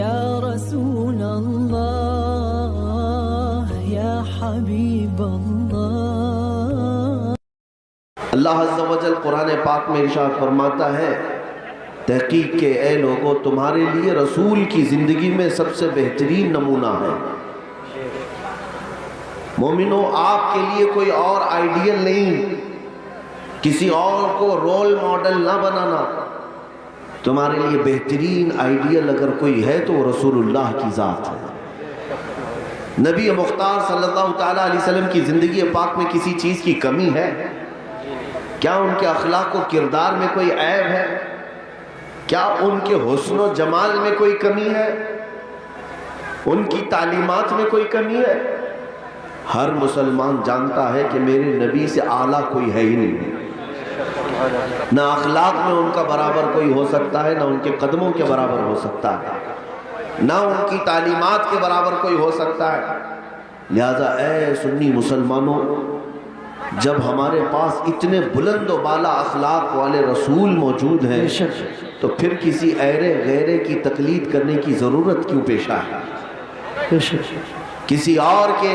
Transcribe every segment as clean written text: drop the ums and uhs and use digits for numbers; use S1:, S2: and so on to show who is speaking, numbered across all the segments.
S1: یا رسول اللہ یا حبیب اللہ۔
S2: اللہ عز و جل قرآن پاک میں ارشاد فرماتا ہے تحقیق کہ اے لوگوں تمہارے لیے رسول کی زندگی میں سب سے بہترین نمونہ ہے۔ مومنوں آپ کے لیے کوئی اور آئیڈیل نہیں، کسی اور کو رول ماڈل نہ بنانا، تمہارے لیے بہترین آئیڈیل اگر کوئی ہے تو وہ رسول اللہ کی ذات ہے۔ نبی مختار صلی اللہ تعالیٰ علیہ وسلم کی زندگی پاک میں کسی چیز کی کمی ہے؟ کیا ان کے اخلاق و کردار میں کوئی عیب ہے؟ کیا ان کے حسن و جمال میں کوئی کمی ہے؟ ان کی تعلیمات میں کوئی کمی ہے؟ ہر مسلمان جانتا ہے کہ میرے نبی سے اعلیٰ کوئی ہے ہی نہیں، نہ اخلاق میں ان کا برابر کوئی ہو سکتا ہے، نہ ان کے قدموں کے برابر ہو سکتا ہے، نہ ان کی تعلیمات کے برابر کوئی ہو سکتا ہے۔ لہذا اے سنی مسلمانوں، جب ہمارے پاس اتنے بلند و بالا اخلاق والے رسول موجود ہیں تو پھر کسی ایرے غیرے کی تقلید کرنے کی ضرورت کیوں پیش آئی؟ کسی اور کے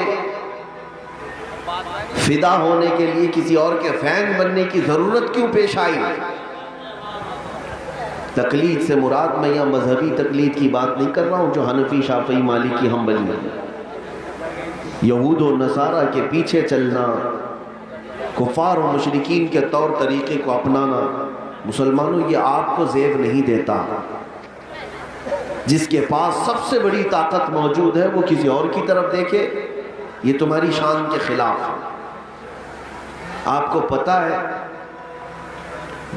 S2: فدا ہونے کے لیے، کسی اور کے فین بننے کی ضرورت کیوں پیش آئی؟ تقلید سے مراد میں یہاں مذہبی تقلید کی بات نہیں کر رہا ہوں جو حنفی، شافعی، مالکی، حنبلی ہے۔ یہود و نصارہ کے پیچھے چلنا، کفار و مشرکین کے طور طریقے کو اپنانا، مسلمانوں یہ آپ کو زیب نہیں دیتا۔ جس کے پاس سب سے بڑی طاقت موجود ہے وہ کسی اور کی طرف دیکھے، یہ تمہاری شان کے خلاف ہے۔ آپ کو پتا ہے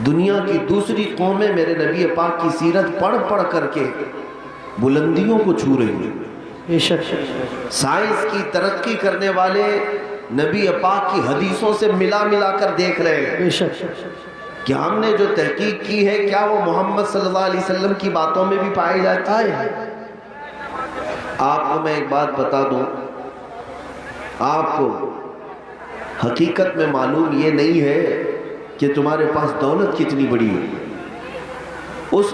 S2: دنیا کی دوسری قومیں میرے نبی پاک کی سیرت پڑھ پڑھ کر کے بلندیوں کو چھو رہی ہیں۔ سائنس کی ترقی کرنے والے نبی پاک کی حدیثوں سے ملا ملا کر دیکھ رہے ہیں کہ ہم نے جو تحقیق کی ہے کیا وہ محمد صلی اللہ علیہ وسلم کی باتوں میں بھی پائی جاتی ہے۔ آپ کو میں ایک بات بتا دوں، آپ کو حقیقت میں معلوم یہ نہیں ہے کہ تمہارے پاس دولت کتنی بڑی ہے۔ اس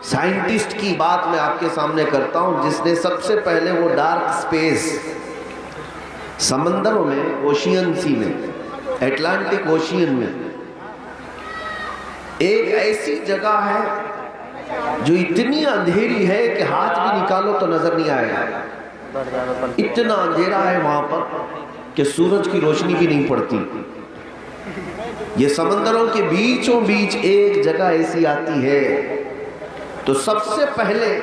S2: سائنٹسٹ کی بات میں آپ کے سامنے کرتا ہوں جس نے سب سے پہلے وہ ڈارک سپیس، سمندروں میں، اوشین سی میں، اٹلانٹک اوشین میں ایک ایسی جگہ ہے جو اتنی اندھیری ہے کہ ہاتھ بھی نکالو تو نظر نہیں آئے گا۔ اتنا اندھیرا ہے وہاں پر کہ سورج کی روشنی بھی نہیں پڑتی۔ یہ سمندروں کے بیچوں بیچ ایک جگہ ایسی آتی ہے تو سب سے پہلے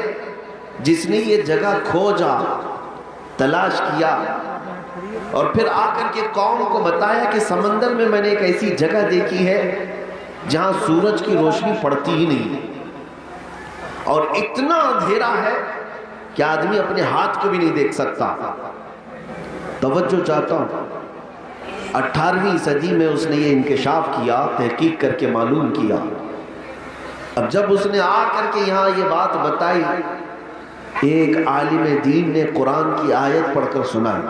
S2: جس نے یہ جگہ کھوجا، تلاش کیا اور پھر آ کر کے قوم کو بتایا کہ سمندر میں میں نے ایک ایسی جگہ دیکھی ہے جہاں سورج کی روشنی پڑتی ہی نہیں اور اتنا اندھیرا ہے کہ آدمی اپنے ہاتھ کو بھی نہیں دیکھ سکتا۔ توجہ چاہتا ہوں، 18ویں صدی میں اس نے یہ انکشاف کیا، تحقیق کر کے معلوم کیا۔ اب جب اس نے آ کر کے یہاں یہ بات بتائی، ایک عالم دین نے قرآن کی آیت پڑھ کر سنائی۔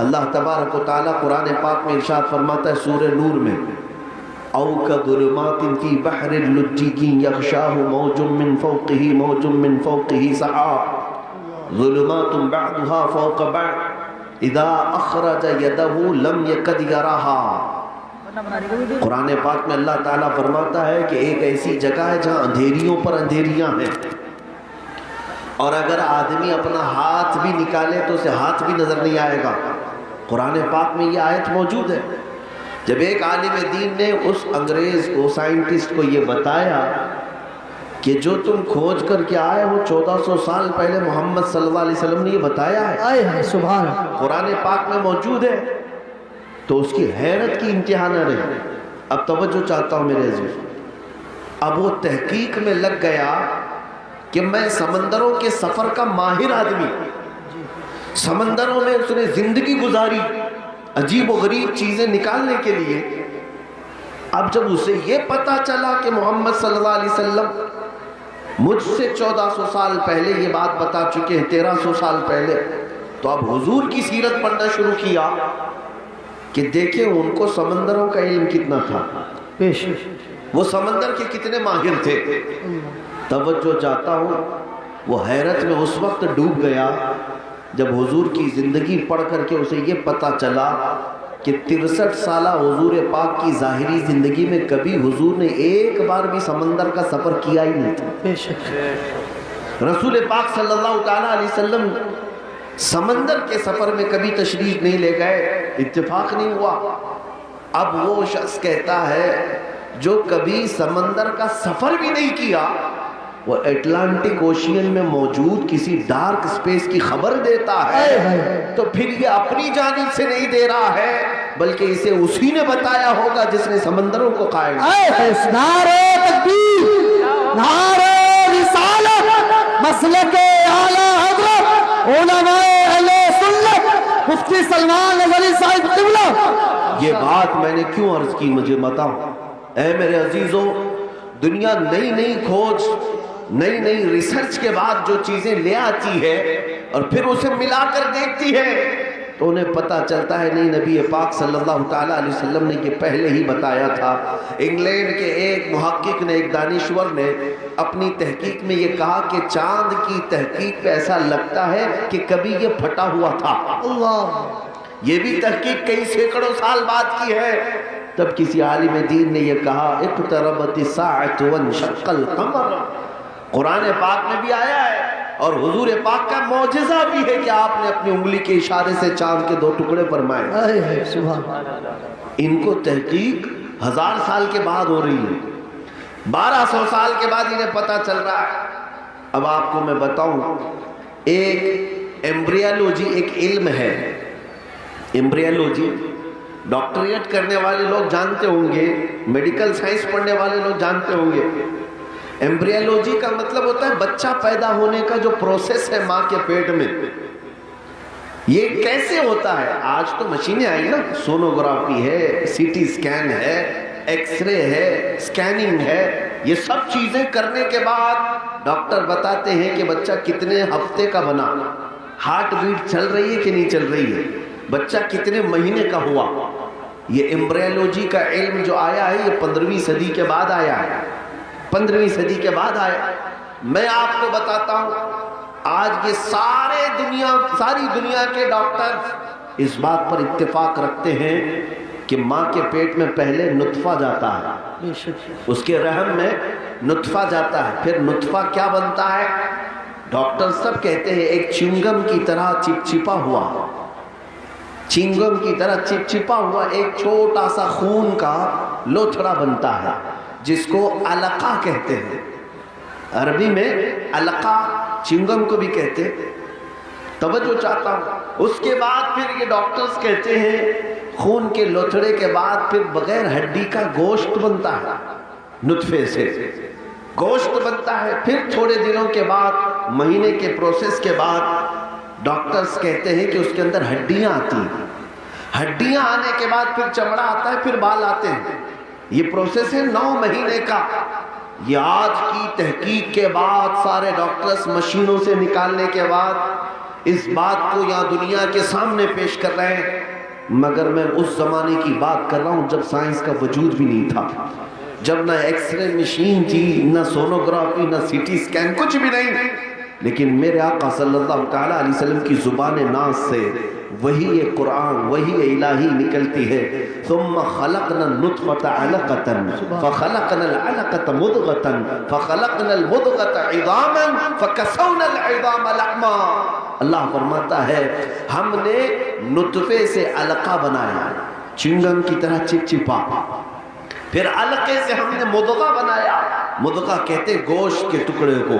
S2: اللہ تبارک و تعالیٰ قرآن پاک میں ارشاد فرماتا ہے سورہ نور میں، او کظلمات فی بحر لجی یغشاہ موج من فوقہ موج من فوقہ سحاب ظلمات بعضها فوق بعض اذا اخرج یدہ لم یکد یراہا۔ قرآن پاک میں اللہ تعالیٰ فرماتا ہے کہ ایک ایسی جگہ ہے جہاں اندھیریوں پر اندھیریاں ہیں اور اگر آدمی اپنا ہاتھ بھی نکالے تو اسے ہاتھ بھی نظر نہیں آئے گا۔ قرآن پاک میں یہ آیت موجود ہے۔ جب ایک عالم دین نے اس انگریز کو، سائنٹسٹ کو یہ بتایا کہ جو تم کھوج کر کے آئے ہو 1400 سال پہلے محمد صلی اللہ علیہ وسلم نے یہ بتایا ہے، سبحان اللہ، قرآن پاک میں موجود ہے، تو اس کی حیرت کی انتہا نہ رہی۔ اب توجہ چاہتا ہوں میرے عزیز، اب وہ تحقیق میں لگ گیا کہ میں سمندروں کے سفر کا ماہر آدمی، سمندروں میں اس نے زندگی گزاری عجیب و غریب چیزیں نکالنے کے لیے۔ اب جب اسے یہ پتا چلا کہ محمد صلی اللہ علیہ وسلم مجھ سے 1400 سال پہلے یہ بات بتا چکے ہیں، 1300 سال پہلے، تو اب حضور کی سیرت پڑھنا شروع کیا کہ دیکھیں ان کو سمندروں کا علم کتنا تھا، وہ سمندر کے کتنے ماہر تھے۔ توجہ چاہتا ہوں، وہ حیرت میں اس وقت ڈوب گیا جب حضور کی زندگی پڑھ کر کے اسے یہ پتہ چلا کہ 63 سالہ حضور پاک کی ظاہری زندگی میں کبھی حضور نے ایک بار بھی سمندر کا سفر کیا ہی نہیں تھا۔
S1: بے شک
S2: رسول پاک صلی اللہ تعالیٰ علیہ وسلم سمندر کے سفر میں کبھی تشریف نہیں لے گئے، اتفاق نہیں ہوا۔ اب وہ شخص کہتا ہے جو کبھی سمندر کا سفر بھی نہیں کیا، وہ اٹلانٹک اوشین میں موجود کسی ڈارک سپیس کی خبر دیتا ہے، تو پھر یہ اپنی جانب سے نہیں دے رہا ہے بلکہ اسے اسی نے بتایا ہوگا جس نے سمندروں کو قائم کیا۔
S1: نعرہ تکبیر، نعرہ رسالت، مسلک اعلی حضرت علماء اہل سنت مفتی سلمان نظری صاحب قبلہ۔
S2: یہ بات میں نے کیوں عرض کی، مجھے بتاؤ اے میرے عزیزوں، دنیا نئی نئی کھوج، نئی نئی ریسرچ کے بعد جو چیزیں لے آتی ہے اور پھر اسے ملا کر دیکھتی ہے تو انہیں پتہ چلتا ہے نہیں، نبی پاک صلی اللہ تعالیٰ علیہ وسلم نے یہ پہلے ہی بتایا تھا۔ انگلینڈ کے ایک محقق نے، ایک دانشور نے اپنی تحقیق میں یہ کہا کہ چاند کی تحقیق پہ ایسا لگتا ہے کہ کبھی یہ پھٹا ہوا تھا۔ اللہ، یہ بھی تحقیق کئی سینکڑوں سال بعد کی ہے۔ تب کسی عالم دین نے یہ کہا اقتربت الساعۃ وانشق القمر، قرآن پاک میں بھی آیا ہے اور حضور پاک کا معجزہ بھی ہے کہ آپ نے اپنی انگلی کے اشارے سے چاند کے 2 ٹکڑے فرمائے۔
S1: سبحان
S2: ان کو تحقیق 1000 سال کے بعد ہو رہی ہے، 1200 سال کے بعد انہیں پتہ چل رہا ہے۔ اب آپ کو میں بتاؤں، ایک ایمبریالوجی ایک علم ہے، ایمبریالوجی ڈاکٹریٹ کرنے والے لوگ جانتے ہوں گے، میڈیکل سائنس پڑھنے والے لوگ جانتے ہوں گے۔ ایمبریالوجی کا مطلب ہوتا ہے بچہ پیدا ہونے کا جو پروسیس ہے ماں کے پیٹ میں، یہ کیسے ہوتا ہے۔ آج تو مشینیں آئی نا، سونوگرافی ہے، سی ٹی اسکین ہے، ایکس رے ہے، اسکیننگ ہے، یہ سب چیزیں کرنے کے بعد ڈاکٹر بتاتے ہیں کہ بچہ کتنے ہفتے کا بنا، ہارٹ بیٹ چل رہی ہے کہ نہیں چل رہی ہے، بچہ کتنے مہینے کا ہوا۔ یہ ایمبریالوجی کا علم جو آیا ہے یہ 15ویں صدی کے بعد آیا ہے، 15ویں صدی کے بعد آیا۔ میں آپ کو بتاتا ہوں، آج یہ ساری دنیا کے ڈاکٹر اس بات پر اتفاق رکھتے ہیں کہ ماں کے پیٹ میں پہلے نطفہ جاتا ہے، اس کے رحم میں نطفہ جاتا ہے، پھر نطفہ کیا بنتا ہے، ڈاکٹر سب کہتے ہیں ایک چنگم کی طرح چپچپا ہوا، چنگم کی طرح چپچپا ہوا ایک چھوٹا سا خون کا لوتھڑا بنتا ہے جس کو علقہ کہتے ہیں، عربی میں علقہ، چنگم کو بھی کہتے ہیں۔ توجہ چاہتا ہوں، اس کے بعد پھر یہ ڈاکٹرز کہتے ہیں خون کے لوتھڑے کے بعد پھر بغیر ہڈی کا گوشت بنتا ہے، نطفے سے گوشت بنتا ہے، پھر تھوڑے دنوں کے بعد، مہینے کے پروسیس کے بعد ڈاکٹرز کہتے ہیں کہ اس کے اندر ہڈیاں آتی ہیں، ہڈیاں آنے کے بعد پھر چمڑا آتا ہے، پھر بال آتے ہیں۔ یہ پروسیس ہے 9 مہینے کا۔ یہ آج کی تحقیق کے بعد سارے ڈاکٹرز مشینوں سے نکالنے کے بعد اس بات کو یہاں دنیا کے سامنے پیش کر رہے ہیں، مگر میں اس زمانے کی بات کر رہا ہوں جب سائنس کا وجود بھی نہیں تھا، جب نہ ایکس رے مشین تھی، نہ سونوگرافی، نہ سی ٹی اسکین، کچھ بھی نہیں۔ لیکن میرے آقا صلی اللہ تعالیٰ علیہ وسلم کی زبان ناز سے وہی قرآن، وہی الہی نکلتی ہے۔ ثم خلقنا النطفة علقة فخلقنا العلقة مضغة فخلقنا المضغة عظاما فكسونا العظام لحما۔ اللہ فرماتا ہے ہم نے نطفے سے علقہ بنایا، چنگم کی طرح چپچپا، پھر علقے سے ہم نے مضغہ بنایا، مضغہ کہتے گوشت کے ٹکڑے کو،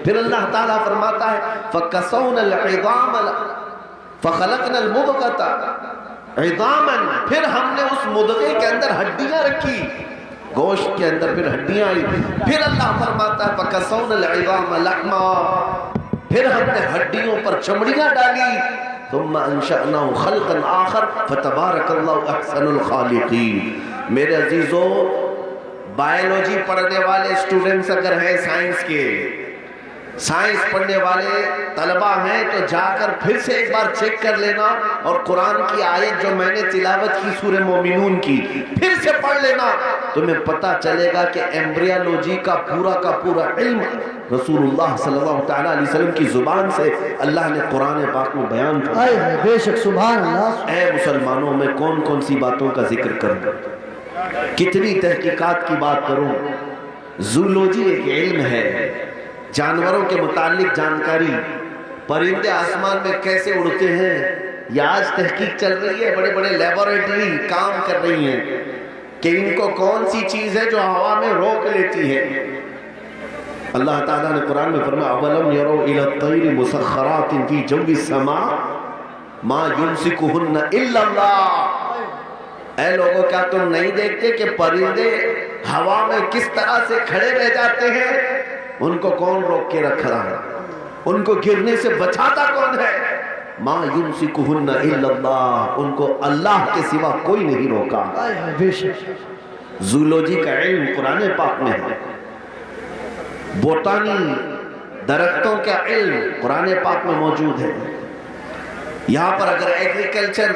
S2: پھر اللہ تعالیٰ فرماتا ہے فَكَسَوْنَا الْعِظَامَ فَخَلَقْنَا الْمُضْغَةَ عِظَامًا، پھر ہم نے اس مضغے کے اندر ہڈیاں رکھی، گوشت کے اندر پھر ہڈیاں آئی، پھر اللہ فرماتا ہے فَكَسَوْنَا الْعِظَامَ لَحْمًا، پھر ہم نے ہڈیوں پر چمڑیاں ڈالی، ثم انشأناه خلقا آخر فتبارک اللہ احسن الخالقین۔ میرے عزیزو، بائیولوجی پڑھنے والے اسٹوڈنٹس اگر ہیں سائنس کے، سائنس پڑھنے والے طلبہ ہیں تو جا کر پھر سے ایک بار چیک کر لینا، اور قرآن کی آیت جو میں نے تلاوت کی سورہ مومنون کی پھر سے پڑھ لینا، تمہیں پتہ چلے گا کہ ایمبریالوجی کا پورا علم رسول اللہ صلی اللہ تعالیٰ علیہ وسلم کی زبان سے اللہ نے قرآن پاک میں بیان فرمایا۔
S1: بے شک سبحان اللہ۔
S2: اے مسلمانوں، میں کون کون سی باتوں کا ذکر کروں، کتنی تحقیقات کی بات کروں۔ زولوجی ایک علم ہے، جانوروں کے متعلق جانکاری، پرندے آسمان میں کیسے اڑتے ہیں یہ آج تحقیق چل رہی ہے، بڑے بڑے لیبارٹری کام کر رہی ہیں کہ ان کو کون سی چیز ہے جو ہوا میں روک لیتی ہے۔ اللہ تعالیٰ نے قرآن میں فرمایا اولم یروا الی الطیر مسخرات فی جو السماء ما یمسکہن الا اللہ۔ اے لوگوں، کیا تم نہیں دیکھتے کہ پرندے ہوا میں کس طرح سے کھڑے رہ جاتے ہیں؟ ان کو کون روک کے رکھ رہا ہے؟ ان کو گرنے سے بچاتا کون ہے؟ ما یمسکہن الا اللہ، ان کو اللہ کے سوا کوئی نہیں روکا۔
S1: بے شک
S2: زولوجی کا علم قرآن پاک میں ہے، بوٹانی درختوں کا علم قرآن پاک میں موجود ہے۔ یہاں پر اگر ایگریکلچر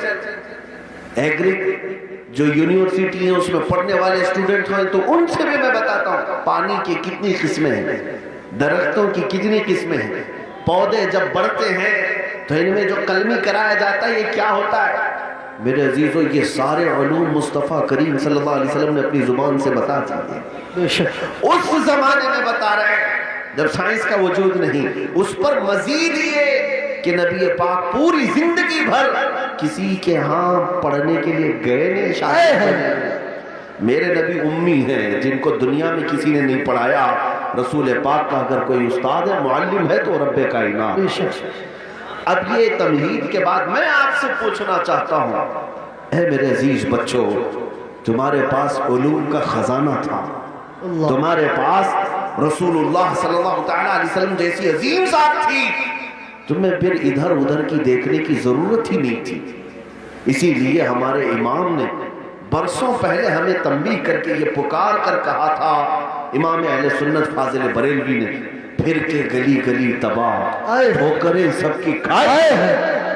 S2: جو یونیورسٹی ہیں اس میں پڑھنے والے اسٹوڈنٹ ہیں تو ان سے بھی میں بتاتا ہوں پانی کی کتنی قسمیں ہیں، درختوں کی کتنی قسمیں ہیں، پودے جب بڑھتے ہیں تو ان میں جو قلمی کرایا جاتا ہے یہ کیا ہوتا ہے؟ میرے عزیزو، یہ سارے علوم مصطفیٰ کریم صلی اللہ علیہ وسلم نے اپنی زبان سے بتا دیے۔
S1: بے شک
S2: اس زمانے میں بتا رہے ہیں جب سائنس کا وجود نہیں، اس پر مزید یہ کہ نبی پاک پوری زندگی بھر کسی کے ہاں پڑھنے کے لیے گئے نہیں، شاید میرے نبی امی ہیں جن کو دنیا میں کسی نے نہیں پڑھایا۔ رسول پاک کا اگر کوئی استاد ہے، معلم ہے تو رب کائنات۔
S1: بے شک۔
S2: اب یہ تمہید کے بعد میں آپ سے پوچھنا چاہتا ہوں، اے میرے عزیز بچوں، تمہارے پاس علوم کا خزانہ تھا، تمہارے پاس رسول اللہ صلی اللہ تعالیٰ علیہ وسلم جیسی عظیم ذات تھی، تمہیں پھر ادھر ادھر کی دیکھنے کی ضرورت ہی نہیں تھی۔ اسی لیے ہمارے امام نے برسوں پہلے ہمیں تنبیہ کر کے یہ پکار کر کہا تھا، امام اہل سنت فاضل بریلوی نے، پھر کے گلی گلی تباہ ہو کرے سب کی کھائے،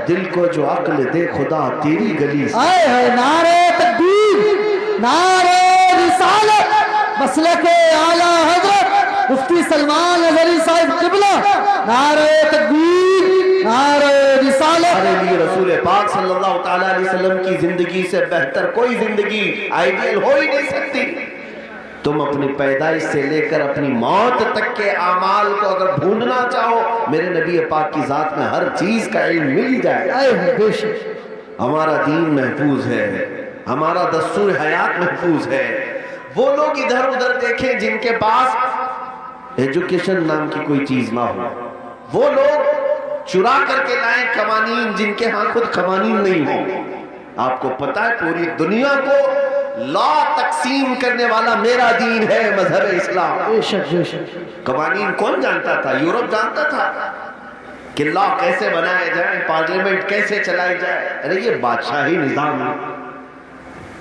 S2: دل کو جو عقل دے خدا تیری گلی سے۔
S1: نعرہ تکبیر، نعرہ رسالت، مسلک اعلیٰ حضرت مفتی سلمان نظری صاحب قبلہ، نعرہ تکبیر، نعرہ رسالت۔
S2: ہمارے لیے رسول پاک صلی اللہ تعالیٰ علیہ وسلم کی زندگی سے بہتر کوئی زندگی آئیڈیل ہو ہی نہیں سکتی۔ تم اپنی پیدائش سے لے کر اپنی موت تک کے اعمال کو اگر ڈھونڈنا چاہو، میرے نبی پاک کی ذات میں ہر چیز کا علم مل جائے گا۔
S1: بے شک
S2: ہمارا دین محفوظ ہے، ہمارا دستور حیات محفوظ ہے۔ وہ لوگ ادھر ادھر دیکھیں جن کے پاس ایجوکیشن نام کی کوئی چیز نہ ہو، وہ لوگ چرا کر کے لائیں قوانین جن کے ہاں خود قوانین نہیں ہوں۔ آپ کو پتہ ہے پوری دنیا کو لا تقسیم کرنے والا میرا دین ہے، مذہب اسلام۔
S1: بے شک بے شک۔
S2: قوانین کون جانتا تھا؟ یورپ جانتا تھا کہ لا کیسے بنائے جائیں، پارلیمنٹ کیسے چلائی جائے۔ ارے یہ بادشاہی نظام ہے،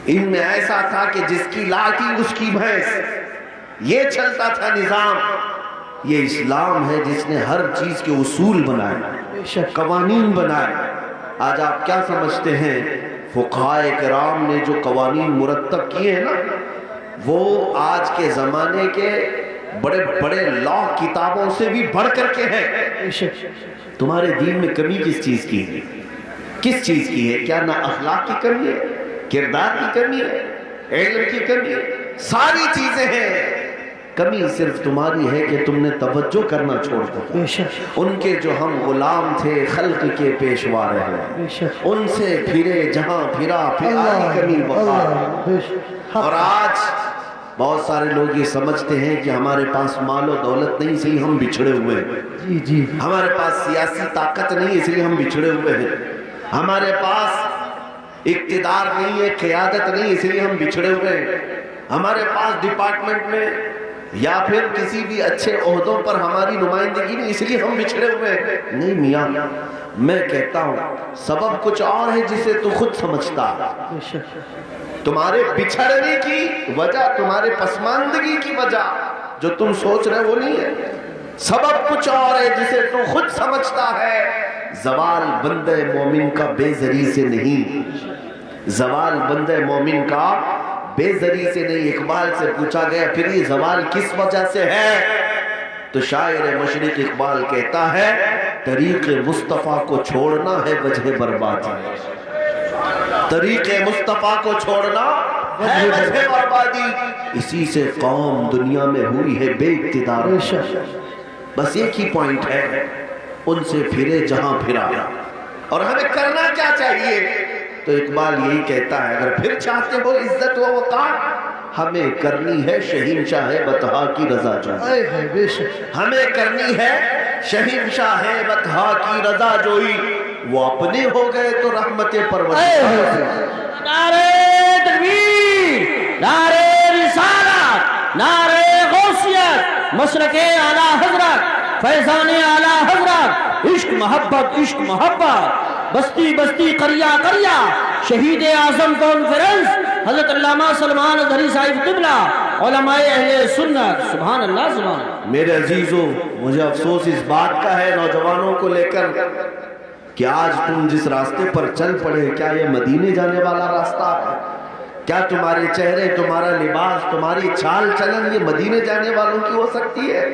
S2: ان میں ایسا تھا کہ جس کی لاٹھی اس کی بھینس، یہ چلتا تھا نظام۔ یہ اسلام ہے جس نے ہر چیز کے اصول بنائے، قوانین بنائے۔ آج آپ کیا سمجھتے ہیں فقہائے کرام نے جو قوانین مرتب کیے ہیں نا، وہ آج کے زمانے کے بڑے بڑے لا کتابوں سے بھی بڑھ کر کے ہیں۔ تمہارے دین میں کمی کس چیز کی ہے؟ کس چیز کی ہے؟ کیا نہ اخلاق کی کمی ہے، کردار کی کمی ہے، علم کی کمی ہے؟ ساری چیزیں ہیں، کمی صرف تمہاری ہے کہ تم نے توجہ کرنا چھوڑ دیا۔ ان کے جو ہم غلام تھے، خلق کے پیشوا رہے، ان سے پھرے جہاں پھرا، پھر آئی کمی بخار۔ اور آج بہت سارے لوگ یہ سمجھتے ہیں کہ ہمارے پاس مال و دولت نہیں اس لیے ہم بچھڑے ہوئے ہیں، ہمارے پاس سیاسی طاقت نہیں اس لیے ہم بچھڑے ہوئے ہیں، ہمارے پاس اقتدار نہیں ہے، قیادت نہیں اس لیے ہم بچھڑے ہوئے ہیں، ہمارے پاس ڈپارٹمنٹ میں یا پھر کسی بھی اچھے عہدوں پر ہماری نمائندگی نہیں اس لیے ہم بچھڑے ہوئے ہیں۔ نہیں میاں، میں کہتا ہوں سبب کچھ اور ہے جسے تو خود سمجھتا۔ تمہارے بچھڑنے کی وجہ، تمہارے پسماندگی کی وجہ جو تم سوچ رہے وہ نہیں ہے۔ سبب کچھ اور ہے جسے تو خود سمجھتا ہے. زوال بندہ مومن کا بے زری سے نہیں، زوال بندہ مومن کا بے زری سے نہیں. اقبال سے پوچھا گیا پھر یہ زوال کس وجہ سے ہے؟ تو شاعر مشرق اقبال کہتا ہے طریق مصطفیٰ کو چھوڑنا ہے وجہ بربادی. طریق مصطفیٰ کو چھوڑنا ہے وجہ بربادی. اسی سے قوم دنیا میں ہوئی ہے بے اقتدار. بس ایک ہی پوائنٹ ہے، ان سے پھرے جہاں پھرا. اور ہمیں کرنا کیا چاہیے؟ تو اقبال یہی کہتا ہے اگر پھر چاہتے ہو عزت و وقار، ہمیں کرنی ہے شہنشاہ بطحا کی رضا جوئی. ہمیں کرنی ہے شہنشاہ بطحا کی رضا جوئی. وہ اپنے ہو گئے تو رحمت پروردگار.
S1: نعرہ تکبیر، نعرہ رسالت، نعرہ غوثیت، مسلک اعلی حضرت، فیضان اعلی حضرت. عشق محبت، عشق محبت، بستی بستی قریہ قریہ. شہید اعظم کانفرنس حضرت علامہ سلمان اظہری صاحب قبلہ، علماء اہل سنت. سبحان اللہ سبحان اللہ.
S2: میرے عزیزوں، مجھے افسوس اس بات کا ہے نوجوانوں کو لے کر کہ آج تم جس راستے پر چل پڑے، کیا یہ مدینے جانے والا راستہ ہے؟ کیا تمہارے چہرے، تمہارا لباس، تمہاری چال چلن یہ مدینے جانے والوں کی ہو سکتی ہے؟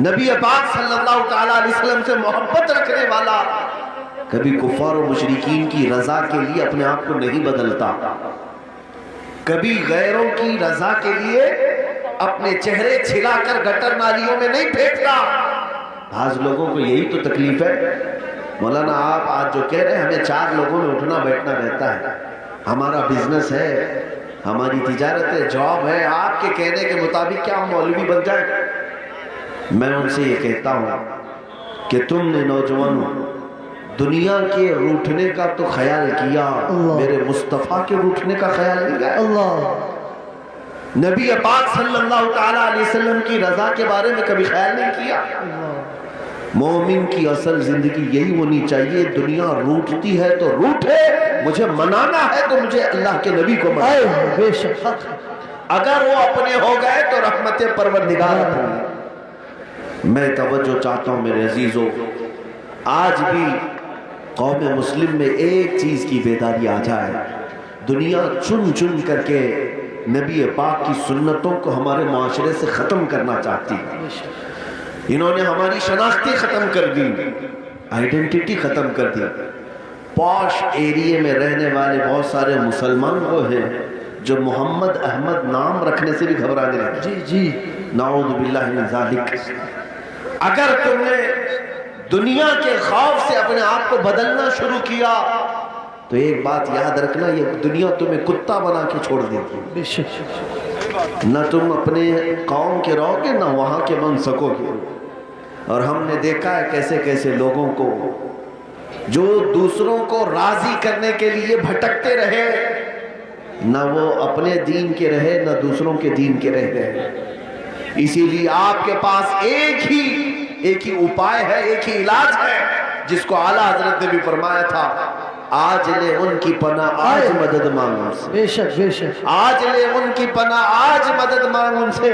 S2: نبی پاک صلی اللہ تعالیٰ علیہ وسلم سے محبت رکھنے والا کبھی کفار و مشرکین کی رضا کے لیے اپنے آپ کو نہیں بدلتا، کبھی غیروں کی رضا کے لیے اپنے چہرے چھلا کر گٹر نالیوں میں نہیں پھینکتا. بعض لوگوں کو یہی تو تکلیف ہے. مولانا آپ آج جو کہہ رہے ہیں ہمیں 4 لوگوں میں اٹھنا بیٹھنا رہتا ہے، ہمارا بزنس ہے، ہماری تجارت ہے، جاب ہے، آپ کے کہنے کے مطابق کیا ہم مولوی بن جائیں؟ میں ان سے یہ کہتا ہوں کہ تم نے نوجوانوں دنیا کے روٹھنے کا تو خیال کیا، میرے مصطفیٰ کے روٹھنے کا خیال نہیں کیا. نبی پاک صلی اللہ تعالیٰ علیہ وسلم کی رضا کے بارے میں کبھی خیال نہیں کیا. مومن کی اصل زندگی یہی ہونی چاہیے، دنیا روٹتی ہے تو روٹے، مجھے منانا ہے تو مجھے اللہ کے نبی کو منانا.
S1: بے شک
S2: اگر وہ اپنے ہو گئے تو رحمت پروردگار اپنی. میں توجہ چاہتا ہوں میرے عزیزوں، آج بھی قوم مسلم میں ایک چیز کی بیداری آ جائے. دنیا چن چن کر کے نبی پاک کی سنتوں کو ہمارے معاشرے سے ختم کرنا چاہتی ہے. انہوں نے ہماری شناختی ختم کر دی، آئیڈینٹیٹی ختم کر دی. پوش ایریے میں رہنے والے بہت سارے مسلمان وہ ہیں جو محمد احمد نام رکھنے سے بھی گھبرانے لگے.
S1: جی
S2: نعوذ باللہ من ذالک. اگر تم نے دنیا کے خوف سے اپنے آپ کو بدلنا شروع کیا تو ایک بات یاد رکھنا، یہ دنیا تمہیں کتا بنا کے چھوڑ دیتی.
S1: بے شک
S2: نہ تم اپنے قوم کے رہو گے نہ وہاں کے بن سکو گے. اور ہم نے دیکھا ہے کیسے کیسے لوگوں کو جو دوسروں کو راضی کرنے کے لیے بھٹکتے رہے، نہ وہ اپنے دین کے رہے نہ دوسروں کے دین کے رہ گئے. اسی لیے آپ کے پاس ایک ہی اپائے ہے، ایک ہی علاج ہے جس کو اعلیٰ حضرت نے بھی فرمایا تھا، آج لے ان کی پناہ آج مدد مانگ ان سے.
S1: بے شک بے شک.
S2: آج لے ان کی پناہ آج مدد مانگ ان سے،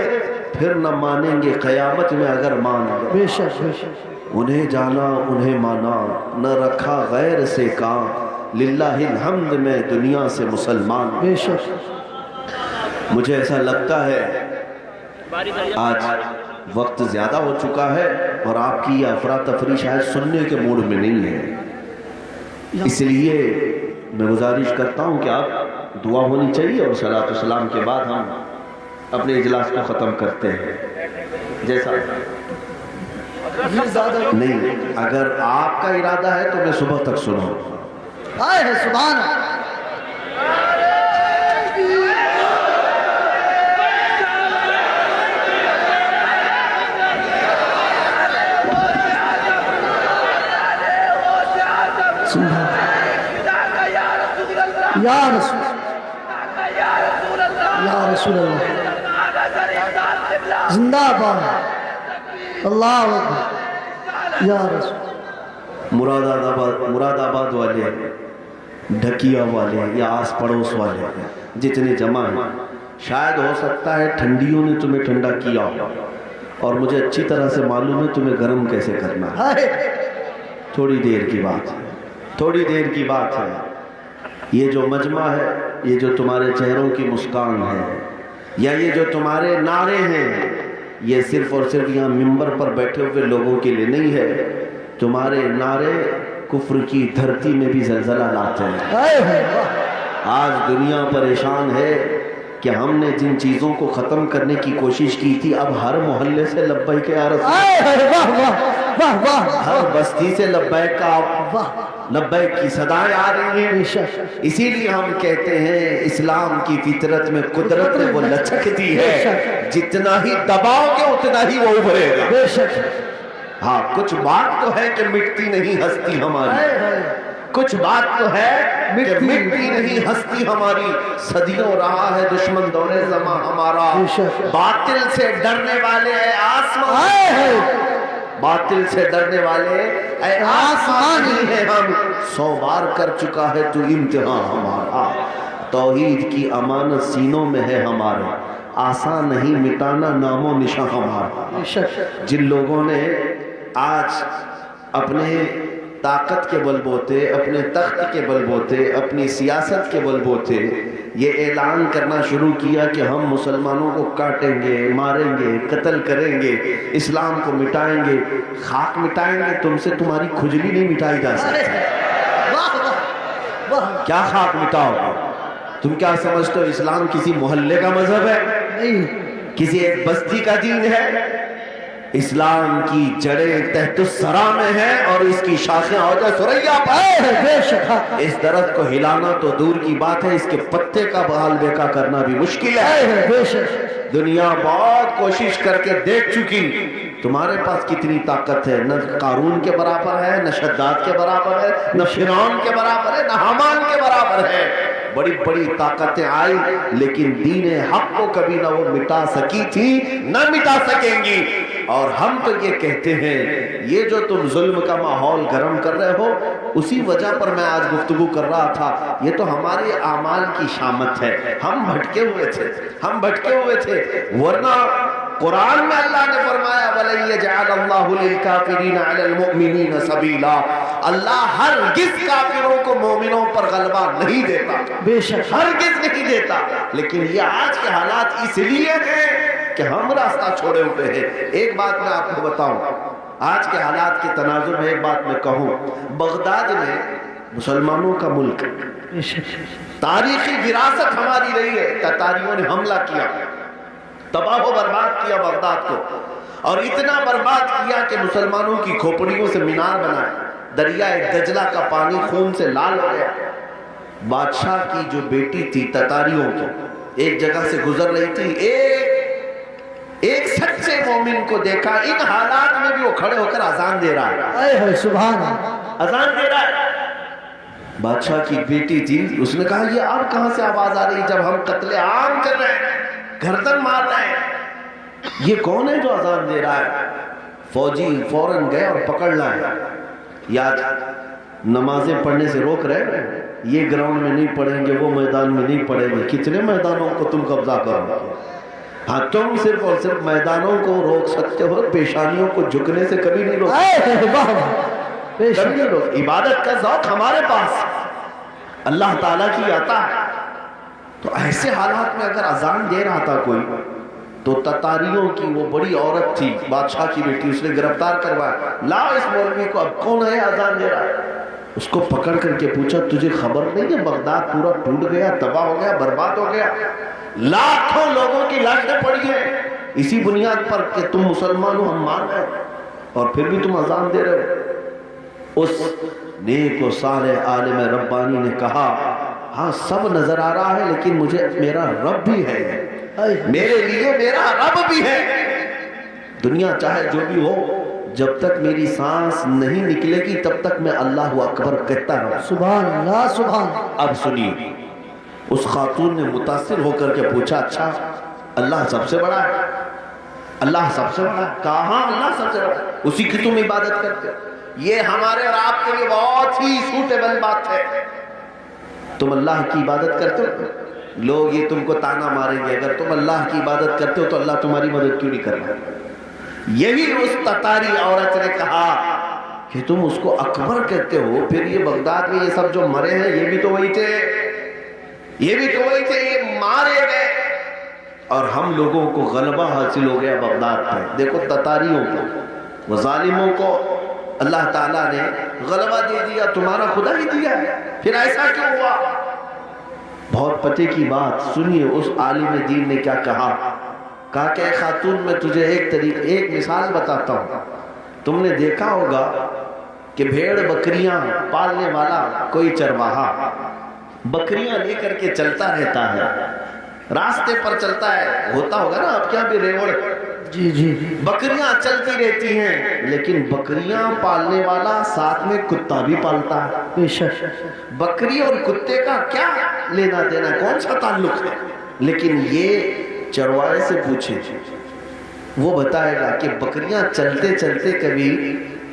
S2: پھر نہ مانیں گے قیامت میں اگر مان گئے.
S1: بے شک بے شک.
S2: انہیں جانا انہیں مانا، نہ رکھا غیر سے کام، للہ الحمد میں دنیا سے مسلمان.
S1: بے شک.
S2: مجھے ایسا لگتا ہے آج وقت زیادہ ہو چکا ہے اور آپ کی یہ افراتفری شاید سننے کے موڈ میں نہیں ہے. اس لیے میں گزارش کرتا ہوں کہ آپ دعا ہونی چاہیے اور صلاۃ و سلام کے بعد ہم اپنے اجلاس کو ختم کرتے ہیں. جیسا نہیں، اگر آپ کا ارادہ ہے تو میں صبح تک سنوں.
S1: آئے ہے سبحان اللہ. یا رسول اللہ زندہ باد اللہ اکبر. یا رسول.
S2: مراد آباد والے، ڈھکیا والے یا آس پڑوس والے جتنے جمع ہیں، شاید ہو سکتا ہے ٹھنڈیوں نے تمہیں ٹھنڈا کیا ہو. اور مجھے اچھی طرح سے معلوم ہے تمہیں گرم کیسے کرنا ہے. تھوڑی دیر کی بات ہے, تھوڑی دیر کی بات ہے. یہ جو مجمع ہے, یہ جو تمہارے چہروں کی مسکان ہے, یا یہ جو تمہارے نعرے ہیں, یہ صرف اور صرف یہاں ممبر پر بیٹھے ہوئے لوگوں کے لیے نہیں ہے. تمہارے نعرے کفر کی دھرتی میں بھی زلزلہ لاتے ہیں. آج دنیا پریشان ہے کہ ہم نے جن چیزوں کو ختم کرنے کی کوشش کی تھی, اب ہر محلے سے لبیک یا رسول, ہر بستی سے لبیک کا لبیک کی صدائیں آ رہی ہیں. اسی لیے ہم کہتے ہیں اسلام کی فطرت میں قدرت وہ لچکتی ہے, جتنا ہی دباؤ گے اتنا ہی وہ ابھرے گا. ہاں کچھ بات تو ہے کہ مٹتی نہیں ہستی ہماری, کچھ بات تو ہے کہ مٹتی نہیں ہستی ہماری. صدیوں رہا ہے دشمن دور زماں ہمارا, باطل سے ڈرنے والے اے آسمان, باطل سے ڈرنے والے اے آسمان ہی ہے ہم. 100 بار کر چکا ہے تو امتحان ہمارا, توحید کی امانت سینوں میں ہے ہمارے, آسان نہیں مٹانا نام و نشاں ہمارا. جن لوگوں نے آج اپنے طاقت کے بل بوتے, اپنے تخت کے بل بوتے, اپنی سیاست کے بل بوتے یہ اعلان کرنا شروع کیا کہ ہم مسلمانوں کو کاٹیں گے, ماریں گے, قتل کریں گے, اسلام کو مٹائیں گے, خاک مٹائیں گے, تم سے تمہاری کھجلی نہیں مٹائی جا سکتی. کیا خاک مٹاؤ گے؟ تم کیا سمجھتے ہو اسلام کسی محلے کا مذہب ہے, کسی ایک بستی کا دین ہے؟ اسلام کی جڑیں تحت الثری میں ہیں اور اس کی شاخیں عوجہ ثریا پر. اس درخت کو ہلانا تو دور کی بات ہے, اس کے پتے کا بحال بیکا کرنا بھی مشکل ہے. دنیا بہت کوشش کر کے دیکھ چکی, تمہارے پاس کتنی طاقت ہے, نہ قارون کے برابر ہے, نہ شداد کے برابر ہے, نہ فرعون کے برابر ہے, نہ حامان کے برابر ہے. بڑی بڑی طاقتیں آئی لیکن دین حق کو کبھی نہ وہ مٹا سکی تھی, نہ مٹا سکیں گی. اور ہم تو یہ کہتے ہیں یہ جو تم ظلم کا ماحول گرم کر رہے ہو, اسی وجہ پر میں آج گفتگو کر رہا تھا, یہ تو ہمارے اعمال کی شامت ہے. ہم بھٹکے ہوئے تھے, ہم بھٹکے ہوئے تھے, ورنہ قرآن میں اللہ نے فرمایا وَلَن يَجْعَلَ اللَّهُ لِلْكَافِرِينَ عَلَى الْمُؤْمِنِينَ سَبِيلًا, اللہ ہرگز کافروں کو مومنوں پر غلبہ نہیں دیتا, بے شک ہرگز نہیں دیتا. لیکن یہ آج کے حالات اس لیے ہیں کہ ہم راستہ چھوڑے ہوئے ہیں. ایک بات میں آپ کو بتاؤں, آج کے حالات کے تناظر میں ایک بات میں کہوں, بغداد میں مسلمانوں کا ملک, تاریخی وراثت ہماری رہی ہے. تتاریوں نے حملہ کیا, تباہ و برباد کیا بغداد کو, اور اتنا برباد کیا کہ مسلمانوں کی کھوپڑیوں سے مینار بنائے. دریائے دجلہ کا پانی خون سے لال ہو گیا. بادشاہ کی جو بیٹی تھی تتاریوں کی, ایک جگہ سے گزر رہی تھی, ایک سچے مومن کو دیکھا, ان حالات میں بھی وہ کھڑے ہو کر اذان دے رہا ہے. سبحان اللہ, اذان دے رہا ہے. بادشاہ کی بیٹی تھی, اس نے کہا یہ اب کہاں سے آواز آ رہی جب ہم قتل عام کر رہے ہیں, گردن مار رہے ہیں, یہ کون ہے جو اذان دے رہا ہے؟ فوجی فوراً گئے اور پکڑ لائے. یاد نمازیں پڑھنے سے روک رہے ہیں, یہ گراؤنڈ میں نہیں پڑھیں گے, وہ میدان میں نہیں پڑھیں گے. کتنے میدانوں کو تم قبضہ کرو گے؟ ہاں تم صرف اور صرف میدانوں کو روک سکتے ہو, پیشانیوں کو جھکنے سے کبھی نہیں روک کبھی نہیں روک. عبادت کا ذوق ہمارے پاس اللہ تعالیٰ کی عطا ہے. تو ایسے حالات میں اگر اذان دے رہا تھا کوئی, تو تتاریوں کی وہ بڑی عورت تھی, بادشاہ کی بیٹی, اس نے گرفتار کروایا. لا اس مولوی کو, اب کون ہے اذان دے رہا ہے؟ اس کو پکڑ کر کے پوچھا تجھے خبر نہیں ہے بغداد پورا ٹوٹ گیا, تباہ ہو گیا, برباد ہو گیا, لاکھوں لوگوں کی لاشیں پڑی ہیں اسی بنیاد پر کہ تم مسلمان ہو, ہم مان رہے, اور پھر بھی تم اذان دے رہے ہو. اس نیک و صالح عالم ربانی نے کہا ہاں سب نظر آ رہا ہے لیکن مجھے میرا رب بھی ہے, میرے لیے میرا رب بھی ہے. دنیا چاہے جو بھی ہو, جب تک میری سانس نہیں نکلے گی تب تک میں اللہ اکبر کہتا رہوں. سبحان اللہ سبحان. اب سنیے, اس خاتون نے متاثر ہو کر کے پوچھا اچھا اللہ سب سے بڑا ہے؟ اللہ سب سے بڑا ہے. کہا ہاں اللہ سب سے بڑا ہے, اسی کی تم عبادت کرتے ہو. یہ ہمارے اور آپ کے لیے بہت ہی سوٹیبل بات ہے. تم اللہ کی عبادت کرتے ہو, لوگ یہ تم کو تانا ماریں گے, اگر تم اللہ کی عبادت کرتے ہو تو اللہ تمہاری مدد کیوں نہیں کر رہا؟ یہی اس تتاری عورت نے کہا کہ تم اس کو اکبر کہتے ہو، پھر یہ بغداد میں یہ سب جو مرے ہیں یہ بھی تو وہی تھے، یہ بھی تو وہی تھے، یہ مارے گئے اور ہم لوگوں کو غلبہ حاصل ہو گیا بغداد پہ۔ دیکھو تتاریوں کو، وہ ظالموں کو اللہ تعالیٰ نے غلبہ دے دیا، تمہارا خدا ہی دیا ہے، پھر ایسا کیوں ہوا؟ بہت پتے کی بات سنیے، اس عالم دین نے کیا کہا کہ اے خاتون میں تجھے ایک مثال بتاتا ہوں۔ تم نے دیکھا ہوگا کہ بھیڑ بکریاں پالنے والا کوئی چرواہا بکریاں لے کر کے چلتا رہتا ہے، راستے پر چلتا ہے، ہوتا ہوگا نا آپ کیا بھی ریوڑ، جی بکریاں چلتی رہتی ہیں، لیکن بکریاں پالنے والا ساتھ میں کتا بھی پالتا ہے۔ بے شک بکری اور کتے کا کیا لینا دینا، کون سا تعلق ہے؟ لیکن یہ چرواہے سے پوچھیں، وہ بتائے گا کہ بکریاں چلتے چلتے کبھی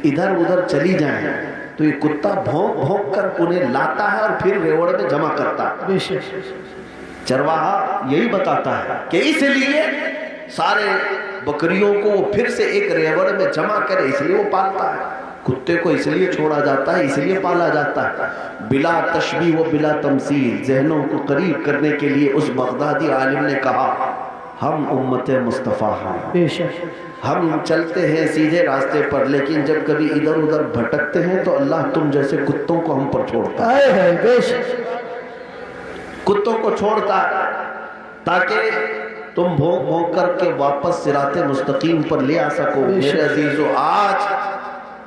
S2: ادھر ادھر چلی جائیں تو یہ کتا بھونک بھونک کر انہیں لاتا ہے اور پھر ریوڑ میں جمع کرتا ہے۔ چرواہا یہی بتاتا ہے کہ اس لیے سارے بکریوں کو وہ پھر سے ایک ریوڑ میں جمع کرے، اس لیے وہ پالتا ہے۔ کتے کو اس لیے چھوڑا جاتا ہے، اس لیے پالا جاتا ہے۔ بلا تشبیہ و بلا تمثیل، ذہنوں کو قریب کرنے کے لیے اس بغدادی عالم نے کہا ہم امت مصطفیٰ ہیں، ہم چلتے ہیں سیدھے راستے پر، لیکن جب کبھی ادھر ادھر بھٹکتے ہیں تو اللہ تم جیسے کتوں کو ہم پر چھوڑتا ہے، کتوں کو چھوڑتا ہے تاکہ تم بھونک بھونک کر کے واپس صراط مستقیم پر لے آ سکو۔ میرے عزیزو، آج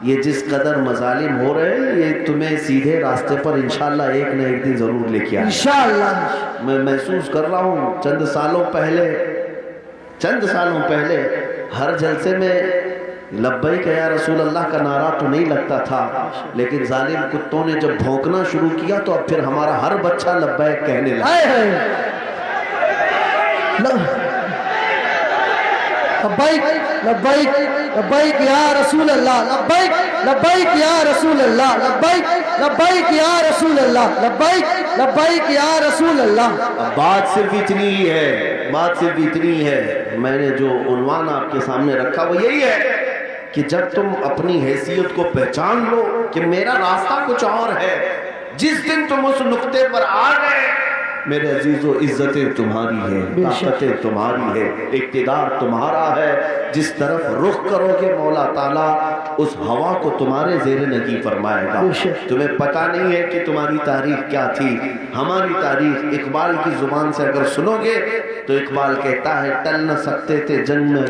S2: یہ جس قدر مظالم ہو رہے ہیں یہ تمہیں سیدھے راستے پر انشاءاللہ ایک نہ ایک دن ضرور لے کے آئے۔ انشاءاللہ میں محسوس کر رہا ہوں، چند سالوں پہلے ہر جلسے میں لبیک یا رسول اللہ کا نعرہ تو نہیں لگتا تھا، لیکن ظالم کتوں نے جب بھونکنا شروع کیا تو اب پھر ہمارا ہر بچہ لبیک کہنے لگا۔
S1: لبیک لبیک لبیک یا رسول اللہ، لبیک لبیک یا رسول اللہ، لبیک لبیک یا رسول اللہ، لبیک لبیک یا رسول اللہ۔
S2: بات صرف اتنی ہی ہے، بات صرف اتنی ہے، میں نے جو عنوان آپ کے سامنے رکھا وہ یہی ہے کہ جب تم اپنی حیثیت کو پہچان لو کہ میرا راستہ کچھ اور ہے، جس دن تم اس نقطے پر آ گئے، میرے عزیزو عزتیں تمہاری ہیں، طاقتیں تمہاری ہے، اقتدار تمہارا ہے، جس طرف رخ کرو گے مولا تعالیٰ اس ہوا کو تمہارے زیر نگی فرمائے گا۔ تمہیں پتہ نہیں ہے کہ تمہاری تاریخ کیا تھی، ہماری تاریخ اقبال کی زبان سے اگر سنو گے تو اقبال کہتا ہے ٹل نہ سکتے تھے جنگ میں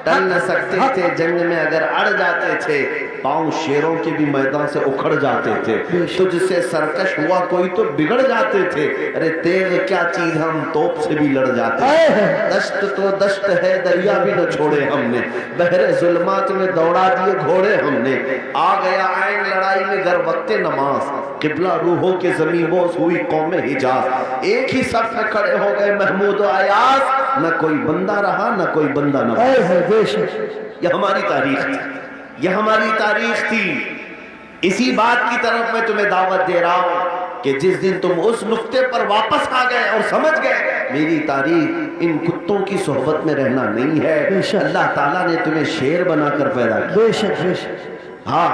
S2: ٹل نہ سکتے تھے جنگ میں اگر اڑ جاتے تھے، پاؤں شیروں کے بھی میدان سے اکھڑ جاتے تھے، تجھ سے سرکش ہوا کوئی تو بگڑ جاتے تھے، ارے تیغ کیا چیز ہم توپ سے بھی لڑ جاتے تھے، دشت تو دشت ہے دریا بھی نہ چھوڑے ہم نے، بحر ظلمات میں دوڑا دیے گھوڑے ہم نے، آ گیا عین لڑائی میں گر وقت نماز، قبلہ روحوں کے زمین بوس ہوئی قوم حجاز، ایک ہی صف میں کھڑے ہو گئے محمود و ایاز، نہ کوئی بندہ رہا نہ کوئی بندہ نہ رہا۔ یہ ہماری تاریخ تھی، یہ ہماری تاریخ تھی۔ اسی بات کی طرف میں تمہیں دعوت دے رہا ہوں کہ جس دن تم اس نقطے پر واپس آ گئے اور سمجھ گئے میری تاریخ ان کتوں کی صحبت میں رہنا نہیں ہے، اللہ تعالیٰ نے تمہیں شیر بنا کر پیدا کیا۔ ہاں،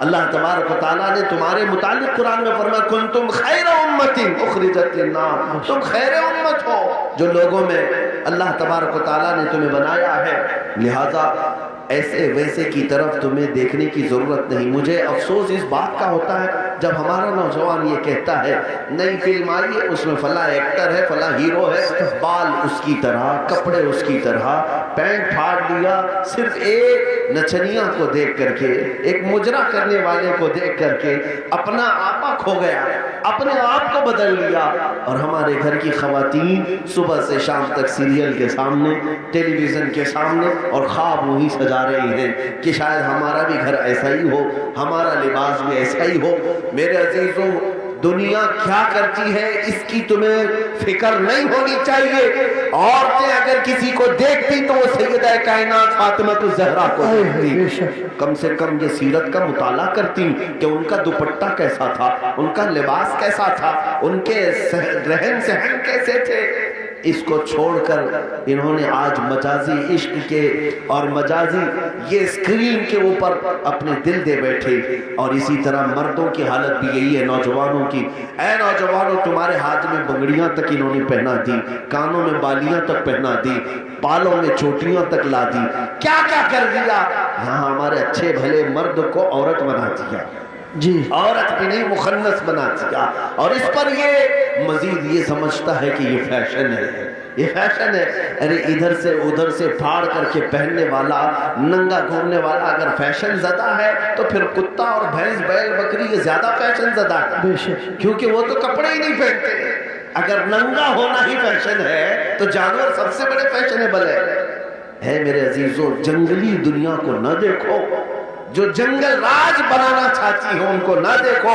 S2: اللہ تبارک و تعالیٰ نے تمہارے متعلق قرآن میں فرمایا کنتم خیر امت اخرجت للناس، تم خیر امت ہو جو لوگوں میں اللہ تبارک و تعالیٰ نے تمہیں بنایا ہے، لہذا ایسے ویسے کی طرف تمہیں دیکھنے کی ضرورت نہیں۔ مجھے افسوس اس بات کا ہوتا ہے جب ہمارا نوجوان یہ کہتا ہے نئی فلم آئی ہے اس میں فلاں ایکٹر ہے فلاں ہیرو ہے، بال اس کی طرح، کپڑے اس کی طرح، پینٹ پھاڑ لیا، صرف ایک نچنیاں کو دیکھ کر کے، ایک مجرا کرنے والے کو دیکھ کر کے اپنا آپا کھو گیا، اپنے آپ کو بدل لیا، اور ہمارے گھر کی خواتین صبح سے شام تک سیریل کے سامنے، ٹیلی ویژن کے سامنے، اور خواب وہی سجا رہی ہیں کہ شاید ہمارا بھی گھر ایسا ہی ہو، ہمارا لباس بھی ایسا ہی ہو۔ میرے عزیزوں، دنیا کیا کرتی ہے اس کی تمہیں فکر نہیں ہونی چاہیے۔ عورتیں اگر کسی کو دیکھتی تو وہ سیدہ کائنات فاطمہ الزہرا کو دیکھتی، کم سے کم یہ سیرت کا مطالعہ کرتی کہ ان کا دوپٹہ کیسا تھا، ان کا لباس کیسا تھا، ان کے رہن سہن کیسے تھے۔ اس کو چھوڑ کر انہوں نے آج مجازی عشق کے اور مجازی یہ اسکرین کے اوپر اپنے دل دے بیٹھے. اور اسی طرح مردوں کی حالت بھی یہی ہے, نوجوانوں کی. اے نوجوانوں, تمہارے ہاتھ میں بنگڑیاں تک انہوں نے پہنا دی, کانوں میں بالیاں تک پہنا دی, بالوں میں چوٹیاں تک لا دی, کیا کیا کر دیا. یہاں ہمارے اچھے بھلے مرد کو عورت بنا دیا,
S1: جی
S2: عورت بھی نہیں مخنث بنا دیا. اور اس پر یہ مزید یہ سمجھتا ہے کہ یہ فیشن ہے, یہ فیشن ہے. ارے ادھر سے ادھر سے پھاڑ کر کے پہننے والا, ننگا گھومنے والا اگر فیشن زدہ ہے تو پھر کتا اور بھینس بیل بکری یہ زیادہ فیشن زدہ ہے, کیونکہ وہ تو کپڑے ہی نہیں پہنتے. اگر ننگا ہونا ہی فیشن ہے تو جانور سب سے بڑے فیشنیبل ہے. میرے عزیزو, جنگلی دنیا کو نہ دیکھو, جو جنگل راج بنانا چاہتی ہو ان کو نہ دیکھو.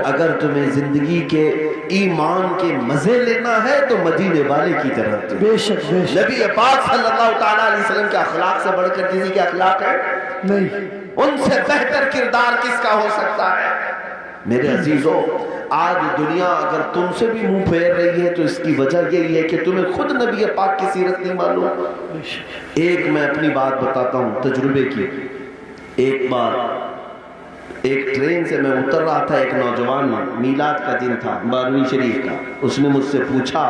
S2: اگر تمہیں زندگی کے ایمان کے مزے لینا ہے تو مدینے والے کی طرح
S1: بے شک
S2: نبی پاک صلی اللہ تعالیٰ علیہ وسلم کے اخلاق سے بڑھ کر کسی کے اخلاق ہے
S1: نہیں,
S2: ان سے بہتر کردار کس کا ہو سکتا ہے. میرے عزیزو, آج دنیا اگر تم سے بھی منہ پھیر رہی ہے تو اس کی وجہ یہی ہے کہ تمہیں خود نبی پاک کی سیرت نہیں معلوم. ایک میں اپنی بات بتاتا ہوں تجربے کی. ایک بار ایک ٹرین سے میں اتر رہا تھا, ایک نوجوان, میلاد کا دن تھا 12ویں شریف کا, اس نے مجھ سے پوچھا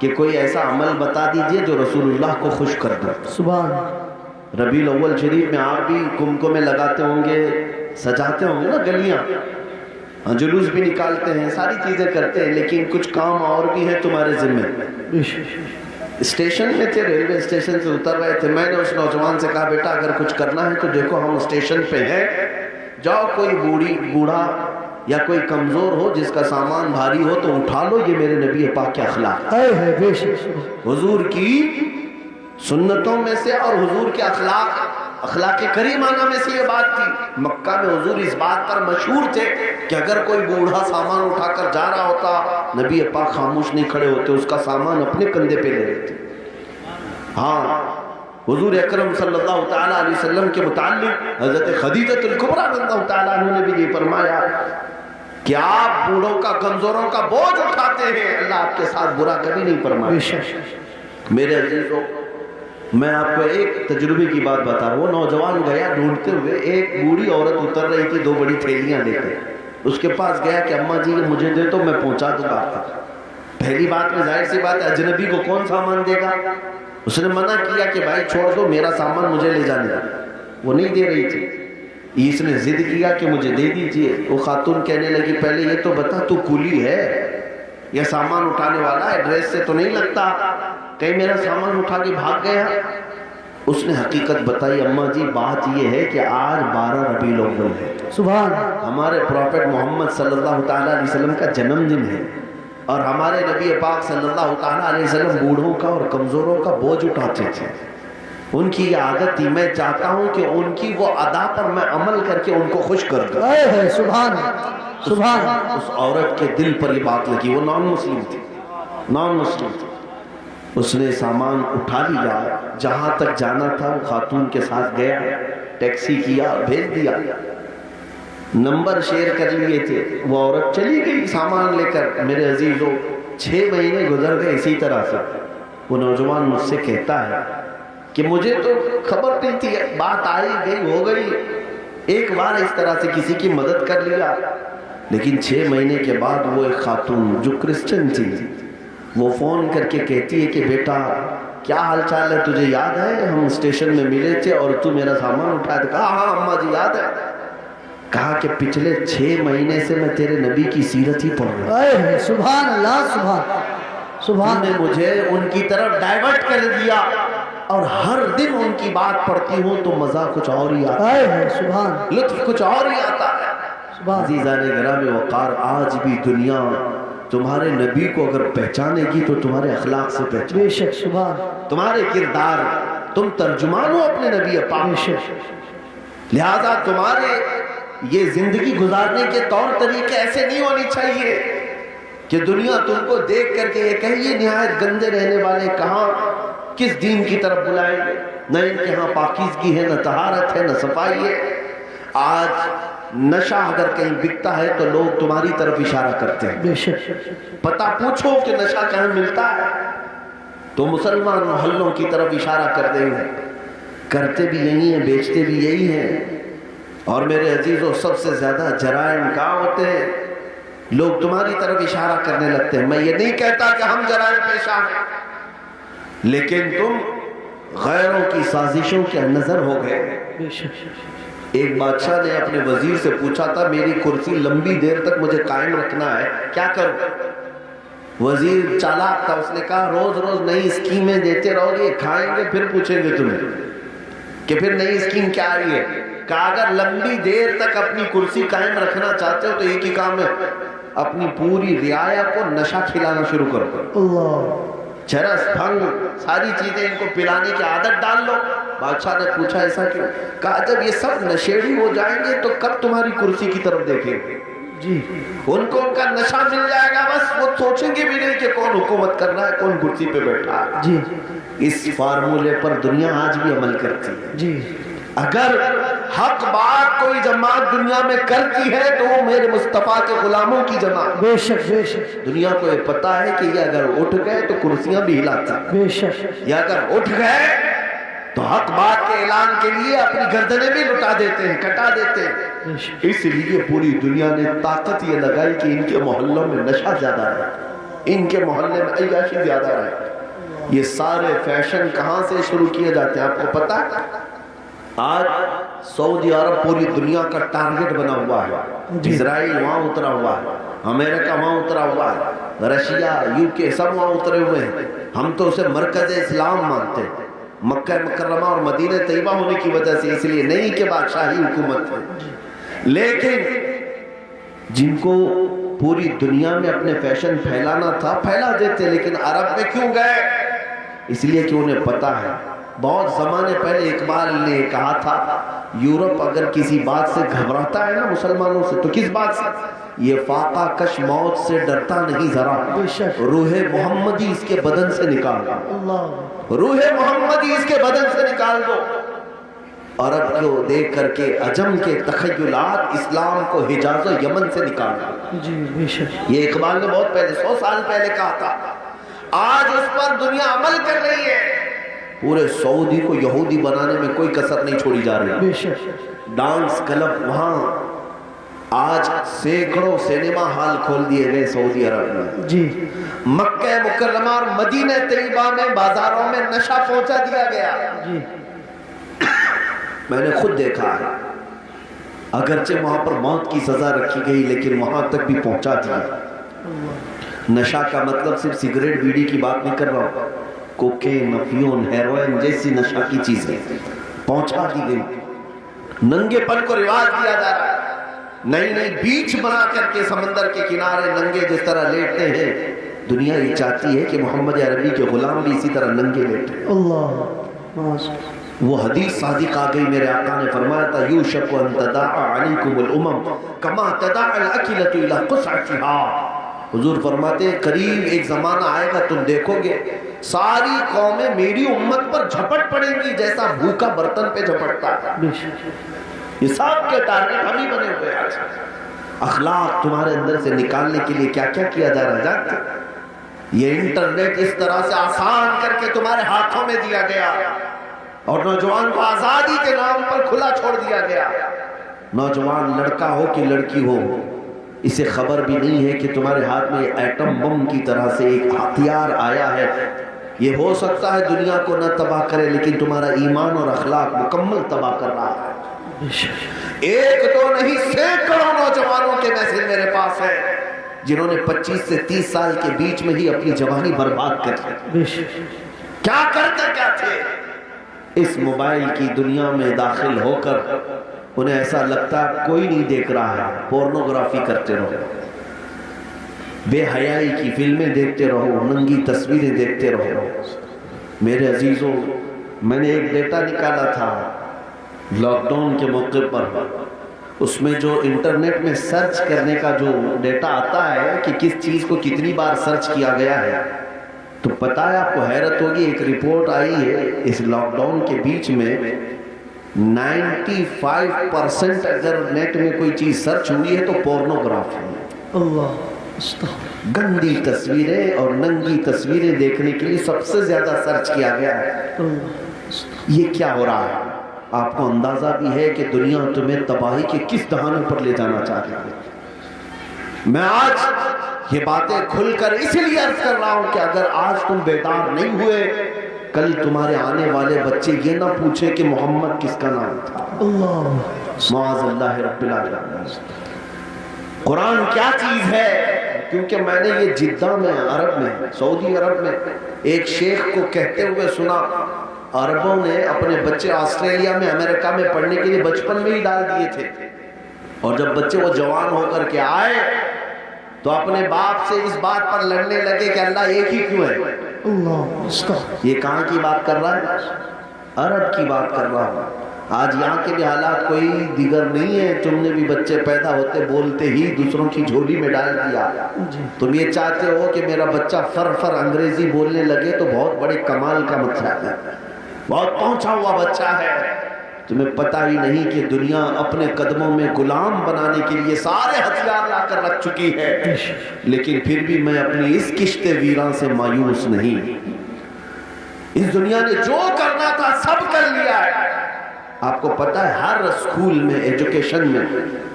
S2: کہ کوئی ایسا عمل بتا دیجئے جو رسول اللہ کو خوش کر دے.
S1: سبحان.
S2: ربیع الاول شریف میں آپ بھی کمکمے لگاتے ہوں گے, سجاتے ہوں گے نا گلیاں, جلوس بھی نکالتے ہیں, ساری چیزیں کرتے ہیں, لیکن کچھ کام اور بھی ہے تمہارے ذمہ. اسٹیشن میں تھے, ریلوے اسٹیشن سے اتر رہے تھے. میں نے اس نوجوان سے کہا بیٹا اگر کچھ کرنا ہے تو دیکھو ہم اسٹیشن پہ ہیں, جاؤ کوئی بوڑھا یا کوئی کمزور ہو جس کا سامان بھاری ہو تو اٹھا لو, یہ میرے نبی پاک کے اخلاق حضور کی سنتوں میں سے اور حضور کے اخلاق کریمانہ میں سے یہ بات تھی. مکہ میں حضور اس بات پر مشہور تھے کہ اگر کوئی بوڑھا سامان اٹھا کر جا رہا ہوتا نبی پاک خاموش نہیں کھڑے ہوتے, اس کا سامان اپنے کندھے پہ لے لیتے. ہاں, حضور اکرم صلی اللہ تعالیٰ علیہ وسلم کے متعلق حضرت خدیجہ الکبریٰ رضی اللہ تعالیٰ عنہ نے بھی یہ فرمایا کہ آپ بوڑھوں کا, کمزوروں کا بوجھ اٹھاتے ہیں, اللہ آپ کے ساتھ برا کبھی نہیں فرمایا. میرے عزیزوں, میں آپ کو ایک تجربے کی بات بتا رہا ہوں. وہ نوجوان گیا ڈھونڈتے ہوئے, ایک بوڑھی عورت اتر رہی تھی 2 بڑی تھیلیاں لے کے. اس کے پاس گیا کہ اماں جی مجھے دے تو میں پہنچا دوں گا. پہلی بات میں ظاہر سی بات ہے اجنبی کو کون سامان دے گا. اس نے منع کیا کہ بھائی چھوڑ دو, میرا سامان مجھے لے جانے دو. وہ نہیں دے رہی تھی. اس نے ضد کیا کہ مجھے دے دیجئے. وہ خاتون کہنے لگی پہلے یہ تو بتا تو کولی ہے یا سامان اٹھانے والا, ایڈریس سے تو نہیں لگتا, کہیں میرا سامان اٹھا کے بھاگ گیا. اس نے حقیقت بتائی, اماں جی بات یہ ہے کہ آج 12 ربیع الاول ہے,
S1: سبحان,
S2: ہمارے پروفیٹ محمد صلی اللہ تعالیٰ علیہ وسلم کا جنم دن ہے, اور ہمارے نبی پاک صلی اللہ تعالیٰ علیہ وسلم بوڑھوں کا اور کمزوروں کا بوجھ اٹھاتے تھے. ان کی یہ عادت تھی, میں چاہتا ہوں کہ ان کی وہ ادا پر میں عمل کر کے ان کو خوش کر دوں.
S1: سبحان سبحان.
S2: اس عورت کے دل پر یہ بات لگی. وہ نان مسلم تھی. اس نے سامان اٹھا لیا, جہاں تک جانا تھا وہ خاتون کے ساتھ گیا, ٹیکسی کیا, بھیج دیا, نمبر شیئر کر لیے تھے. وہ عورت چلی گئی سامان لے کر. میرے عزیزو, 6 مہینے گزر گئے اسی طرح سے. وہ نوجوان مجھ سے کہتا ہے کہ مجھے تو خبر نہیں تھی, بات آئی گئی ہو گئی, ایک بار اس طرح سے کسی کی مدد کر لیا, لیکن 6 مہینے کے بعد وہ ایک خاتون جو کرسچن تھی وہ فون کر کے کہتی ہے کہ بیٹا کیا حال چال ہے, تجھے یاد ہے ہم اسٹیشن میں ملے تھے اور تو میرا سامان اٹھایا تھا. کہا ہاں اماں جی یاد ہے. کہا کہ پچھلے 6 مہینے سے میں تیرے نبی کی سیرت ہی پڑھ رہا ہوں.
S1: سبحان اللہ, سبحان.
S2: نے مجھے ان کی طرف ڈائیورٹ کر دیا, اور ہر دن ان کی بات پڑھتی ہوں تو مزہ کچھ اور ہی آتا ہے,
S1: سبحان,
S2: لطف کچھ اور ہی آتا ہے. عزیزان گرامی وقار, آج بھی دنیا تمہارے نبی کو اگر پہچانے گی تو تمہارے اخلاق سے پہچانے.
S1: بے شک, سبحان,
S2: تمہارے کردار, تم ترجمان ہو اپنے نبی پاک. لہذا تمہارے یہ زندگی گزارنے کے طور طریقے ایسے نہیں ہونے چاہیے کہ دنیا تم کو دیکھ کر کے یہ کہے یہ نہایت گندے رہنے والے کہاں کس دین کی طرف بلائیں گے. نہ ان کے ہاں پاکیزگی ہے, نہ طہارت ہے, نہ صفائی ہے. آج نشہ اگر کہیں بکتا ہے تو لوگ تمہاری طرف اشارہ کرتے ہیں.
S1: بے شک.
S2: پتہ پوچھو کہ نشہ کہاں ملتا ہے. تو مسلمان محلوں کی طرف اشارہ کر دیں گے، کرتے بھی یہی ہیں، بیچتے بھی یہی ہیں۔ اور میرے عزیزوں، سب سے زیادہ جرائم کہاں ہوتے ہیں؟ لوگ تمہاری طرف اشارہ کرنے لگتے ہیں۔ میں یہ نہیں کہتا کہ ہم جرائم پیشہ ہیں، لیکن تم غیروں کی سازشوں کے نظر ہو گئے۔ ایک بادشاہ نے اپنے وزیر سے پوچھا تھا، میری کرسی لمبی دیر تک مجھے قائم رکھنا ہے، کیا کروں؟ وزیر چالاک تھا، اس نے کہا روز روز نئی اسکیمیں دیتے رہو گے، کھائیں گے پھر پوچھیں گے تمہیں کہ پھر نئی اسکیم کیا آئی ہے۔ کہا اگر لمبی دیر تک اپنی کرسی قائم رکھنا چاہتے ہو تو ایک ہی کام ہے، اپنی پوری رعایا کو نشہ کھلانا شروع کرو، چرس بھنگ ساری چیزیں ان کو پلانے کی عادت ڈال لو۔ بادشاہ نے پوچھا ایسا کیوں؟ کہا جب یہ سب نشیڑی ہو جائیں گے تو کب تمہاری کرسی کی طرف دیکھیں گے؟ ان کو ان کا نشہ مل جائے گا، بس وہ سوچیں گے بھی نہیں کہ کون حکومت کر رہا ہے، کون کرسی پہ بیٹھا ہے۔ اس فارمولے پر دنیا آج بھی عمل کرتی ہے۔ اگر حق بات کوئی جماعت دنیا میں کرتی ہے تو وہ میرے مصطفیٰ کے غلاموں کی جماعت۔ بے شک بے شک۔ دنیا کو یہ پتا ہے کہ یہ اگر اٹھ گئے تو کرسیاں بھی ہلاتے ہیں، بے شک۔ یہ اگر اٹھ گئے تو حق بات کے اعلان کے لیے اپنی گردنیں بھی لٹا دیتے ہیں، کٹا دیتے ہیں۔ اس لیے پوری دنیا نے طاقت یہ لگائی کہ ان کے محلوں میں نشہ زیادہ ہے، ان کے محلے میں عیاشی زیادہ ہے۔ یہ سارے فیشن کہاں سے شروع کیے جاتے ہیں آپ کو پتا ہے؟ آج سعودی عرب پوری دنیا کا ٹارگٹ بنا ہوا ہے، اسرائیل وہاں اترا ہوا ہے، امریکہ وہاں اترا ہوا ہے، رشیا، UK سب وہاں اترے ہوئے ہیں۔ ہم تو اسے مرکز اسلام مانتے ہیں، مکہ مکرمہ اور مدینہ طیبہ ہونے کی وجہ سے، اس لیے نہیں کہ بادشاہی حکومت ہے، لیکن جن کو پوری دنیا میں اپنے فیشن پھیلانا تھا پھیلا دیتے، لیکن عرب میں کیوں گئے؟ اس لیے کہ انہیں پتا ہے۔ بہت زمانے پہلے اقبال نے کہا تھا، یورپ اگر کسی بات سے گھبراتا ہے نا مسلمانوں سے، تو کس بات سے؟ یہ فاقہ کش موت سے ڈرتا نہیں ذرا، روح محمدی اس کے بدن سے نکال دو، روح محمدی اس کے بدن سے نکال دو۔ عرب کو دیکھ کر کے عجم کے تخیلات اسلام کو حجاز و یمن سے نکال دو۔ یہ اقبال نے بہت پہلے 100 سال پہلے کہا تھا، آج اس پر دنیا عمل کر رہی ہے۔ پورے سعودی کو یہودی بنانے میں کوئی کسر نہیں چھوڑی جا رہی۔ ڈانس کلب وہاں آج سینکڑوں سینما ہال کھول دیے گئے سعودی عرب میں۔ مکہ مکرمہ اور مدینہ طیبہ میں بازاروں میں نشہ پہنچا دیا گیا۔ میں نے خود دیکھا ہے، اگرچہ وہاں پر موت کی سزا رکھی گئی لیکن وہاں تک بھی پہنچا دیا۔ نشہ کا مطلب صرف سگریٹ بیڑی کی بات نہیں کر رہا ہوں، کوکین، افیون، ہیروئن جیسی نشہ کی چیزیں پہنچا دی گئی۔ ننگے پن کو رواج دیا جا رہا ہے، نئی نئی بیچ بنا کر کے سمندر کے کنارے ننگے جس طرح لیٹتے ہیں، دنیا یہ چاہتی ہے کہ محمد عربی کے غلام بھی اسی طرح ننگے لیٹے۔ وہ حدیث صادق آ گئی، میرے آقا نے فرمایا تھا، یوشک ان تداعى علیکم الامم کما تداعى الاکلۃ الی قصعتها۔ حضور فرماتے ہیں قریب ایک زمانہ آئے گا تم دیکھو گے ساری قومیں میری امت پر جھپٹ پڑیں گی جیسا بھوکا برتن پہ جھپٹتا ہے۔ حساب کے ٹارگٹ ہم ہی بنے ہوئے آج۔ اخلاق تمہارے اندر سے نکالنے کے لیے کیا کیا کیا جا رہا ہے جانتے؟ یہ انٹرنیٹ اس طرح سے آسان کر کے تمہارے ہاتھوں میں دیا گیا اور نوجوان کو آزادی کے نام پر کھلا چھوڑ دیا گیا۔ نوجوان لڑکا ہو کہ لڑکی ہو، اسے خبر بھی نہیں ہے کہ تمہارے ہاتھ میں ایٹم بم کی طرح سے ایک ہتھیار آیا ہے۔ یہ ہو سکتا ہے دنیا کو نہ تباہ کرے لیکن تمہارا ایمان اور اخلاق مکمل تباہ کر رہا ہے۔ ایک دو نہیں، سینکڑوں نوجوانوں کے میسج میرے پاس ہے جنہوں نے 25 سے 30 سال کے بیچ میں ہی اپنی جوانی برباد کر دی۔ کیا کرتے کیا تھے؟ اس موبائل کی دنیا میں داخل ہو کر انہیں ایسا لگتا ہے کوئی نہیں دیکھ رہا ہے، پورنوگرافی کرتے رہو، بے حیائی کی فلمیں دیکھتے رہو، ننگی تصویریں دیکھتے رہو۔ میرے عزیزوں، میں نے ایک ڈیٹا نکالا تھا لاک ڈاؤن کے موقع پر، اس میں جو انٹرنیٹ میں سرچ کرنے کا جو ڈیٹا آتا ہے کہ کس چیز کو کتنی بار سرچ کیا گیا ہے، تو پتہ ہے آپ کو حیرت ہوگی، ایک رپورٹ آئی ہے اس لاک ڈاؤن کے بیچ میں 95% اگر نیٹ میں کوئی چیز سرچ ہوئی ہے تو پورنوگرافی ہے۔ اللہ استغفر گندی تصویریں اور ننگی تصویریں دیکھنے کے لیے سب سے زیادہ سرچ کیا گیا ہے. یہ کیا ہو رہا ہے؟ آپ کو اندازہ بھی ہے کہ دنیا تمہیں تباہی کے کس دہانے پر لے جانا چاہتی ہے. میں آج یہ باتیں کھل کر اس لیے عرض کر رہا ہوں کہ اگر آج تم بیدار نہیں ہوئے، کل تمہارے آنے والے بچے یہ نہ پوچھے کہ محمد کس کا نام تھا. معاذ اللہ رب العالمین. قرآن کیا چیز ہے؟ کیونکہ میں نے یہ جدہ میں، عرب میں، سعودی عرب میں ایک شیخ کو کہتے ہوئے سنا، عربوں نے اپنے بچے آسٹریلیا میں، امریکہ میں پڑھنے کے لیے بچپن میں ہی ڈال دیے تھے، اور جب بچے وہ جوان ہو کر کے آئے تو اپنے باپ سے اس بات پر لڑنے لگے کہ اللہ ایک ہی کیوں ہے. یہ کہاں کی بات کر رہا ہے؟ عرب کی بات کر رہا ہوں. آج یہاں کے بھی حالات کوئی دیگر نہیں ہے. تم نے بھی بچے پیدا ہوتے بولتے ہی دوسروں کی جھولی میں ڈال دیا. تم یہ چاہتے ہو کہ میرا بچہ فر انگریزی بولنے لگے تو بہت بڑے کمال کا مطلب ہے، بہت پہنچا ہوا بچہ ہے. تمہیں پتہ ہی نہیں کہ دنیا اپنے قدموں میں غلام بنانے کے لیے سارے ہتھیار لا کر رکھ چکی ہے، لیکن پھر بھی میں اپنی اس کشت ویراں سے مایوس نہیں. اس دنیا نے جو کرنا تھا سب کر لیا ہے. آپ کو پتہ ہے ہر اسکول میں، ایجوکیشن میں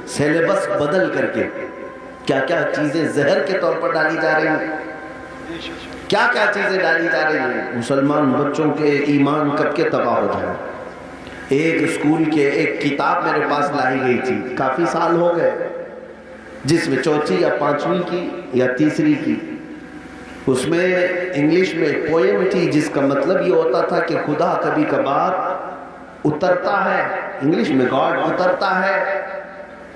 S2: سیلیبس بدل کر کے کیا کیا چیزیں زہر کے طور پر ڈالی جا رہی ہیں، کیا کیا چیزیں ڈالی جا رہی ہیں. مسلمان بچوں کے ایمان کب کے تباہ ہو جائے. ایک اسکول کے ایک کتاب میرے پاس لائی گئی تھی، کافی سال ہو گئے، جس میں چوتھی یا پانچویں کی یا تیسری کی، اس میں انگلش میں ایک پوئم تھی جس کا مطلب یہ ہوتا تھا کہ خدا کبھی کبھار اترتا ہے، انگلش میں گاڈ اترتا ہے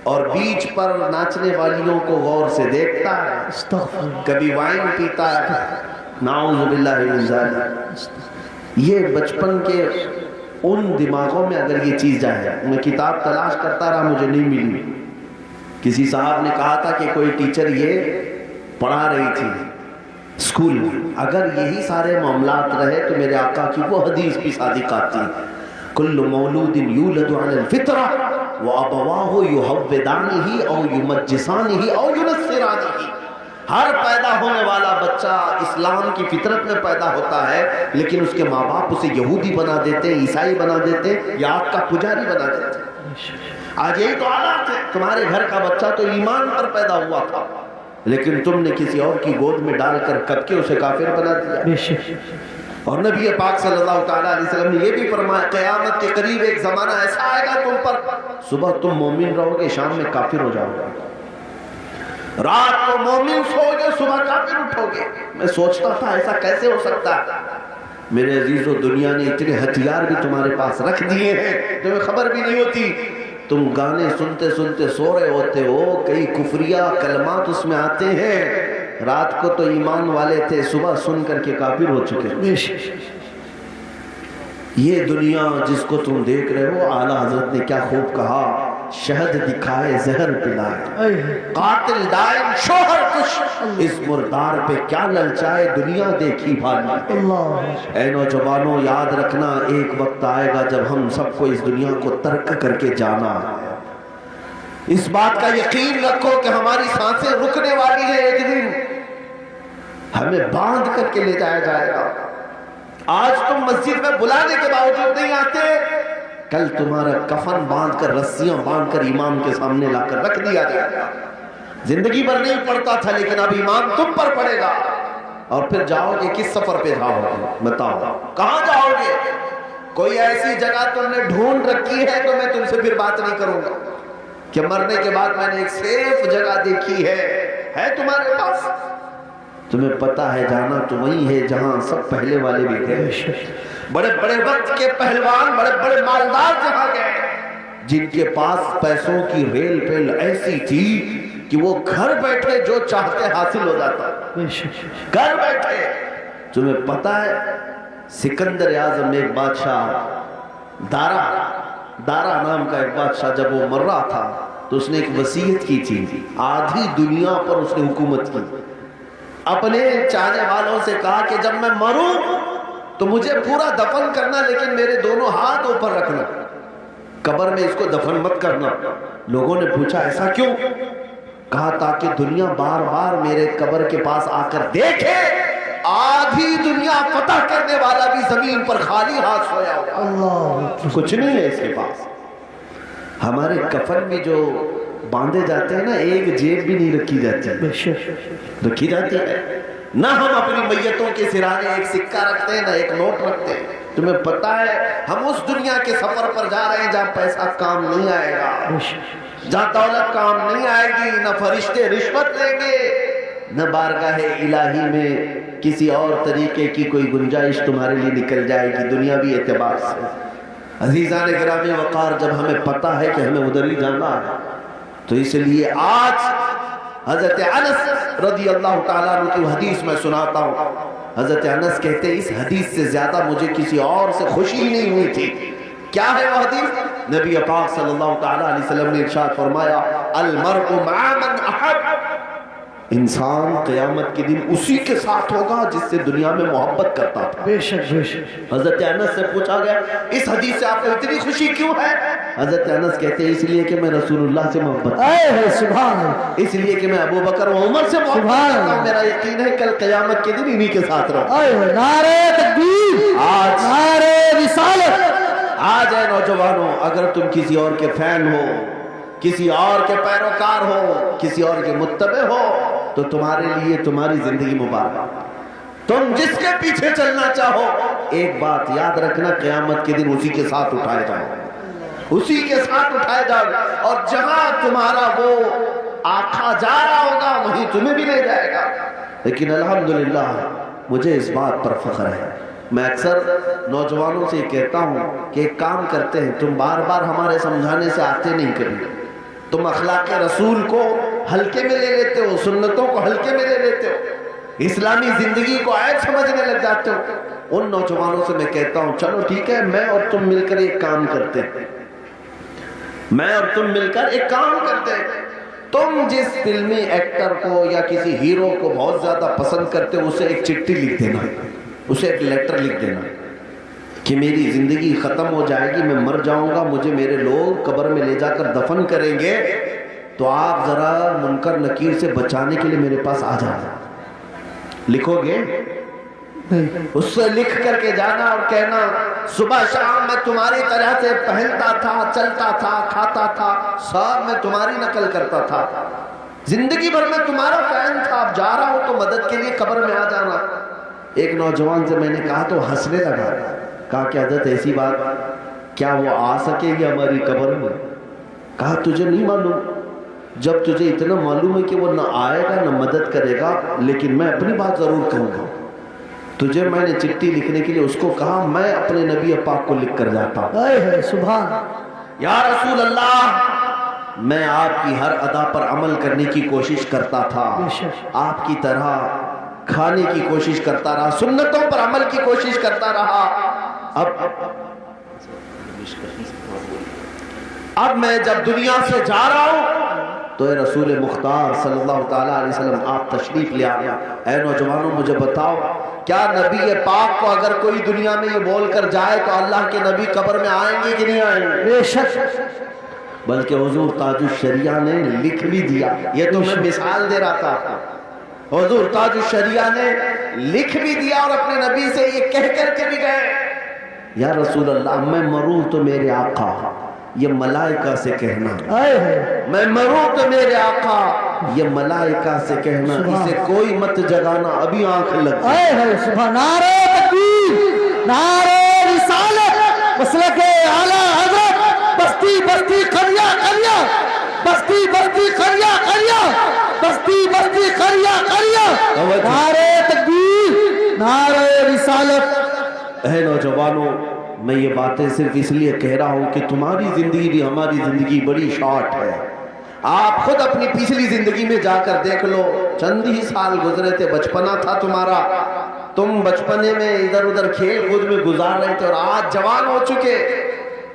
S2: اور بیچ پر ناچنے والیوں کو غور سے دیکھتا ہے، کبھی وائن پیتا ہے. نعوذ باللہ من ذالک. یہ بچپن کے ان دماغوں میں اگر یہ چیز جائے. میں کتاب تلاش کرتا رہا، مجھے نہیں ملی. کسی صاحب نے کہا تھا کہ کوئی ٹیچر یہ پڑھا رہی تھی اسکول میں. اگر یہی سارے معاملات رہے تو میرے آقا کی وہ حدیث بھی صادق آتی، کل مولود یولد علی الفطرہ وابواہ یحودانہ او یمجسانہ او ینصرانہ. ہر پیدا ہونے والا بچہ اسلام کی فطرت میں پیدا ہوتا ہے، لیکن اس کے ماں باپ اسے یہودی بنا دیتے، عیسائی بنا دیتے یا آگ کا پجاری بنا دیتے. آج یہی تو حالات ہے. تمہارے گھر کا بچہ تو ایمان پر پیدا ہوا تھا، لیکن تم نے کسی اور کی گود میں ڈال کر کب کے اسے کافر بنا دیا. اور نبی پاک صلی اللہ تعالیٰ علیہ وسلم نے یہ بھی فرمایا قیامت کے قریب ایک زمانہ ایسا آئے گا تم پر، صبح تم مومن رہو گے، شام میں کافر ہو جاؤ گے. رات کو مومن سو گے، صبح کافر اٹھو گے. میں سوچتا تھا ایسا کیسے ہو سکتا ہے. میرے عزیزو، دنیا نے اتنے ہتھیار بھی تمہارے پاس رکھ دیے ہیں تمہیں خبر بھی نہیں ہوتی. تم گانے سنتے سنتے سو رہے ہوتے ہو، کئی کفریہ کلمات اس میں آتے ہیں. رات کو تو ایمان والے تھے، صبح سن کر کے کافر ہو چکے. یہ دنیا جس کو تم دیکھ رہے ہو، اعلیٰ حضرت نے کیا خوب کہا، شہد دکھائے زہر پلائے، قاتل دائم شوہر کش، اس مردار پہ کیا للچائے دنیا دیکھی بھالی. اے نوجوانوں، یاد رکھنا ایک وقت آئے گا جب ہم سب کو اس دنیا کو ترک کر کے جانا ہے. اس بات کا یقین رکھو کہ ہماری سانسیں رکنے والی ہیں. ایک دن ہمیں باندھ کر کے لے جایا جائے گا. آج تم مسجد میں بلانے کے باوجود نہیں آتے، کل تمہارا کفن باندھ کر، رسیاں باندھ کر امام کے سامنے لا کر رکھ دیا جائے گا. زندگی بھر نہیں پڑتا تھا، لیکن اب امام تم پر پڑے گا. اور پھر جاؤ گے کس سفر پہ جاؤ گے؟ بتاؤ کہاں جاؤ گے؟ کوئی ایسی جگہ تم نے ڈھونڈ رکھی ہے تو میں تم سے پھر بات نہیں کروں گا کہ مرنے کے بعد میں نے ایک سیف جگہ دیکھی ہے تمہارے پاس. تمہیں پتہ ہے جانا تو وہی ہے جہاں سب پہلے والے بھی گئے. بڑے بڑے وقت کے پہلوان، بڑے بڑے مالدار جہاں گئے، جن کے پاس پیسوں کی ریل پیل ایسی تھی کہ وہ گھر بیٹھے جو چاہتے حاصل ہو جاتا. گھر بیٹھے. تمہیں پتہ ہے سکندر اعظم ایک بادشاہ، دارا نام کا ایک بادشاہ، جب وہ مر رہا تھا تو اس نے ایک وصیت کی تھی. آدھی دنیا پر اس نے حکومت کی. اپنے چاہنے والوں سے کہا کہ جب میں مروں تو مجھے پورا دفن کرنا، لیکن میرے دونوں ہاتھ اوپر رکھنا، قبر میں اس کو دفن مت کرنا. لوگوں نے پوچھا ایسا کیوں؟ کہا تاکہ دنیا بار بار میرے قبر کے پاس آ کر دیکھے آدھی دنیا فتح کرنے والا بھی زمین پر خالی ہاتھ سویا ہوگا،
S1: اللہ
S2: کچھ نہیں ہے اس کے پاس۔ ہمارے کفن میں جو باندھے جاتے ہیں نا، ایک جیب بھی نہیں رکھی جاتی،
S1: بے شک
S2: رکھی جاتی ہے نہ۔ ہم اپنی میتوں کے سرانے ایک سکہ رکھتے ہیں نہ ایک نوٹ رکھتے ہیں۔ تمہیں پتہ ہے ہم اس دنیا کے سفر پر جا رہے ہیں جہاں پیسہ کام نہیں آئے گا،
S1: بے شک
S2: جہاں دولت کام نہیں آئے گی، نہ فرشتے رشوت لیں گے، نہ بارگاہ الہی میں کسی اور طریقے کی کوئی گنجائش تمہارے لیے نکل جائے گی دنیاوی اعتبار سے۔ عزیزان گرامی وقار، جب ہمیں پتہ ہے کہ ہمیں ادھر ہی جانا ہے تو اس لیے آج حضرت انس رضی اللہ تعالیٰ عنہ کی حدیث میں سناتا ہوں۔ حضرت انس کہتے ہیں اس حدیث سے زیادہ مجھے کسی اور سے خوشی نہیں ہوئی تھی۔ کیا ہے وہ حدیث؟ نبی پاک صلی اللہ تعالیٰ علیہ وسلم نے ارشاد فرمایا المرء مع من احب، انسان قیامت کے دن اسی کے ساتھ ہوگا جس سے دنیا میں محبت کرتا تھا۔
S1: بے شک بے شک۔
S2: حضرت انس سے پوچھا گیا اس حدیث سے آپ کو اتنی خوشی کیوں ہے؟ حضرت انس کہتے ہیں اس لیے کہ میں رسول اللہ سے محبت کرتا
S1: اے ہے سبحان اللہ،
S2: ہوں، اس لیے کہ میں ابو بکر و عمر سے محبت
S1: سبحان
S2: کرتا
S1: اللہ۔
S2: ہوں، میرا یقین ہے کل قیامت کے دن انہی کے ساتھ رہوں۔
S1: اے ہے نعرہ تکبیر،
S2: آج
S1: نعرہ رسالت۔
S2: آج اے نوجوانوں، اگر تم کسی اور کے فین ہو، کسی اور کے پیروکار ہو، کسی اور کے متبع ہو تو تمہارے لیے تمہاری زندگی مبارک۔ تم جس کے پیچھے چلنا چاہو ایک بات یاد رکھنا، قیامت کے دن اسی کے ساتھ اٹھائے جاؤ، اسی کے ساتھ اٹھائے جاؤ، اور جہاں تمہارا وہ آقا جا رہا ہوگا وہیں تمہیں بھی لے جائے گا۔ لیکن الحمدللہ مجھے اس بات پر فخر ہے، میں اکثر نوجوانوں سے کہتا ہوں کہ ایک کام کرتے ہیں، تم بار بار ہمارے سمجھانے سے آتے نہیں کبھی، تم اخلاق رسول کو ہلکے میں لے لیتے ہو، سنتوں کو ہلکے میں لے لیتے ہو، اسلامی زندگی کو عیب سمجھنے لگ جاتے ہو۔ ان نوجوانوں سے میں کہتا ہوں چلو ٹھیک ہے، میں اور تم مل کر ایک کام کرتے ہیں، میں اور تم مل کر ایک کام کرتے ہیں۔ تم جس فلمی ایکٹر کو یا کسی ہیرو کو بہت زیادہ پسند کرتے ہو اسے ایک چٹھی لکھ دینا، اسے ایک لیٹر لکھ دینا کہ میری زندگی ختم ہو جائے گی، میں مر جاؤں گا، مجھے میرے لوگ قبر میں لے جا کر دفن کریں گے، تو آپ ذرا منکر نکیر سے بچانے کے لیے میرے پاس آ جانا۔ لکھو گے؟ اس سے لکھ کر کے جانا اور کہنا صبح شام میں تمہاری طرح سے پہنتا تھا، چلتا تھا، کھاتا تھا، سب میں تمہاری نقل کرتا تھا، زندگی بھر میں تمہارا فین تھا، اب جا رہا ہوں تو مدد کے لیے قبر میں آ جانا۔ ایک نوجوان سے میں نے کہا تو ہنسنے لگا، کہا کہ حضرت ایسی بات کیا وہ آ سکے گی ہماری قبر میں؟ کہا تجھے نہیں معلوم، جب تجھے اتنا معلوم ہے کہ وہ نہ آئے گا نہ مدد کرے گا، لیکن میں اپنی بات ضرور کہوں گا تجھے۔ میں نے چٹھی لکھنے کے لیے اس کو کہا میں اپنے نبی پاک کو لکھ کر جاتا ہوں،
S1: اے ہے سبحان،
S2: یا رسول اللہ میں آپ کی ہر ادا پر عمل کرنے کی کوشش کرتا تھا، آپ کی طرح کھانے کی کوشش کرتا رہا، سنتوں پر عمل کی کوشش کرتا رہا، اب میں جب دنیا سے جا رہا ہوں تو اے رسول مختار صلی اللہ تعالیٰ علیہ وسلم آپ تشریف لے آیا۔ اے نوجوانوں مجھے بتاؤ کیا نبی پاک کو اگر کوئی دنیا میں یہ بول کر جائے تو اللہ کے نبی قبر میں آئیں گے کہ نہیں آئیں گے؟
S1: بے شک،
S2: بلکہ حضور تاج الشریعہ نے لکھ بھی دیا، یہ تو میں مثال دے رہا تھا، حضور تاج الشریعہ نے لکھ بھی دیا اور اپنے نبی سے یہ کہہ کر کے بھی گئے یا رسول اللہ میں مروں تو میرے آقا یہ ملائکہ سے کہنا،
S1: اے ہے
S2: میں مروں تو میرے آقا یہ ملائکہ سے کہنا، اسے کوئی مت جگانا ابھی آنکھ لگ
S1: اے ہے سبحان، نعرہ تکبیر، نعرہ رسالت، مسلک اعلیٰ حضرت، بستی بستی قریہ قریہ، بستی بستی قریہ قریہ، بستی بستی قریہ قریہ، نعرہ تکبیر، نعرہ رسالت۔
S2: اے نوجوانوں میں یہ باتیں صرف اس لیے کہہ رہا ہوں کہ تمہاری زندگی بھی ہماری زندگی بڑی شارٹ ہے، آپ خود اپنی پچھلی زندگی میں جا کر دیکھ لو، چند ہی سال گزرے تھے، بچپنا تھا تمہارا، تم بچپنے میں ادھر ادھر کھیل کود میں گزار رہے تھے اور آج جوان ہو چکے،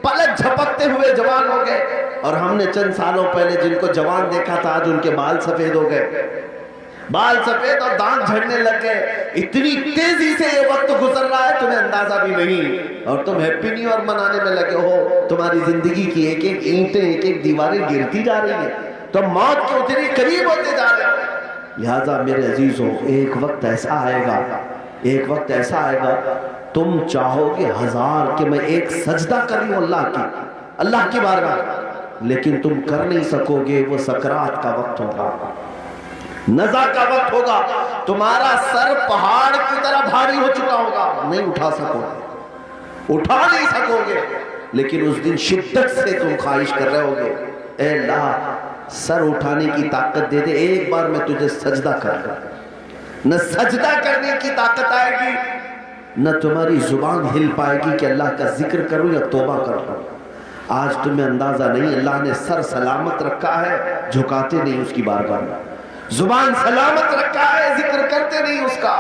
S2: پلک جھپکتے ہوئے جوان ہو گئے، اور ہم نے چند سالوں پہلے جن کو جوان دیکھا تھا آج ان کے بال سفید ہو گئے، بال سفید اور دانت جھڑنے لگ گئے، اتنی تیزی سے یہ وقت گزر رہا ہے تمہیں اندازہ بھی نہیں، اور تم ہیپی نیو ایئر منانے میں لگے ہو، تمہاری زندگی کی ایک ایک اینٹیں ایک ایک دیواریں گرتی جا رہی ہیں، تم موت کے اتنی قریب ہوتے جا رہے ہو. لہذا میرے عزیزوں ایک وقت ایسا آئے گا تم چاہو گے 1000 کہ میں ایک سجدہ کر لوں اللہ کی بارگاہ، لیکن تم کر نہیں سکو گے. وہ سکرات کا وقت ہوگا، نزع کا وقت ہوگا، تمہارا سر پہاڑ کی طرح بھاری ہو چکا ہوگا، نہیں اٹھا نہیں سکو گے. لیکن اس دن شدت سے تم خواہش کر رہے ہوگے اے اللہ سر اٹھانے کی طاقت دے دے، ایک بار میں تجھے سجدہ کر لوں. نہ سجدہ کرنے کی طاقت آئے گی، نہ تمہاری زبان ہل پائے گی کہ اللہ کا ذکر کروں یا توبہ کر لوں. آج تمہیں اندازہ نہیں، اللہ نے سر سلامت رکھا ہے، جھکاتے نہیں اس کی بارگاہ میں. زبان سلامت رکھا ہے، ذکر کرتے نہیں اس کا.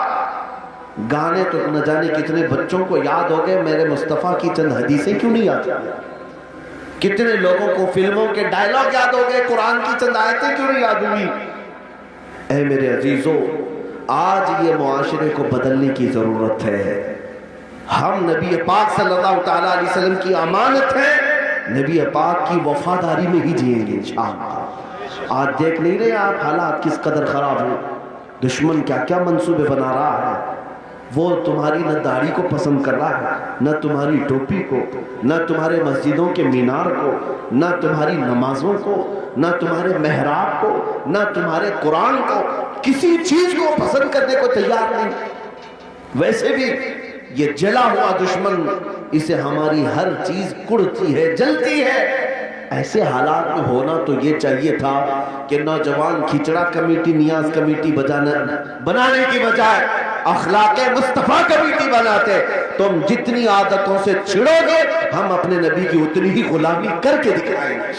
S2: گانے تو نہ جانے کتنے بچوں کو یاد ہو گئے، میرے مصطفیٰ کی چند حدیثیں کیوں نہیں یاد؟ کتنے لوگوں کو فلموں کے ڈائلاگ یاد ہو گئے، قرآن کی چند آیتیں کیوں نہیں یاد ہوئی؟ اے میرے عزیزوں آج یہ معاشرے کو بدلنے کی ضرورت ہے. ہم نبی پاک صلی اللہ تعالیٰ علیہ وسلم کی امانت ہے، نبی پاک کی وفاداری میں ہی جئیں گے انشاءاللہ. آج دیکھ نہیں رہے آپ حالات کس قدر خراب ہیں، دشمن کیا کیا منصوبے بنا رہا ہے. وہ تمہاری نہ داڑھی کو پسند کر رہا ہے، نہ تمہاری ٹوپی کو، نہ تمہارے مسجدوں کے مینار کو، نہ تمہاری نمازوں کو، نہ تمہارے محراب کو، نہ تمہارے قرآن کو، کسی چیز کو پسند کرنے کو تیار نہیں. ویسے بھی یہ جلا ہوا دشمن، اسے ہماری ہر چیز کڑتی ہے، جلتی ہے. ایسے حالات میں ہونا تو یہ چاہیے تھا کہ نوجوان کھچڑا کمیٹی، نیاز کمیٹی بنانے کی بجائے اخلاق مصطفیٰ کمیٹی بناتے. تم جتنی عادتوں سے چھڑو گے ہم اپنے نبی کی اتنی ہی غلامی کر کے دکھائیں گے.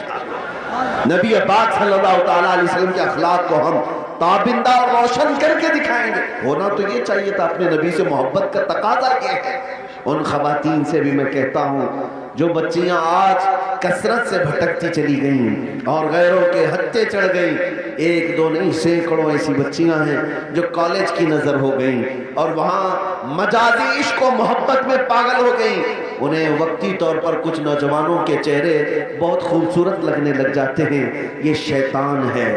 S2: نبی پاک صلی اللہ تعالیٰ علیہ وسلم کے اخلاق کو ہم تابندہ اور روشن کر کے دکھائیں گے. ہونا تو یہ چاہیے تھا، اپنے نبی سے محبت کا تقاضا کیا ہے. ان خواتین سے بھی میں کہتا ہوں جو بچیاں آج کثرت سے بھٹکتی چلی گئیں اور غیروں کے ہتھے چڑھ گئیں، 1 2 نہیں سینکڑوں ایسی بچیاں ہیں جو کالج کی نظر ہو گئیں اور وہاں مجازی عشق و محبت میں پاگل ہو گئیں. انہیں وقتی طور پر کچھ نوجوانوں کے چہرے بہت خوبصورت لگنے لگ جاتے ہیں. یہ شیطان ہے.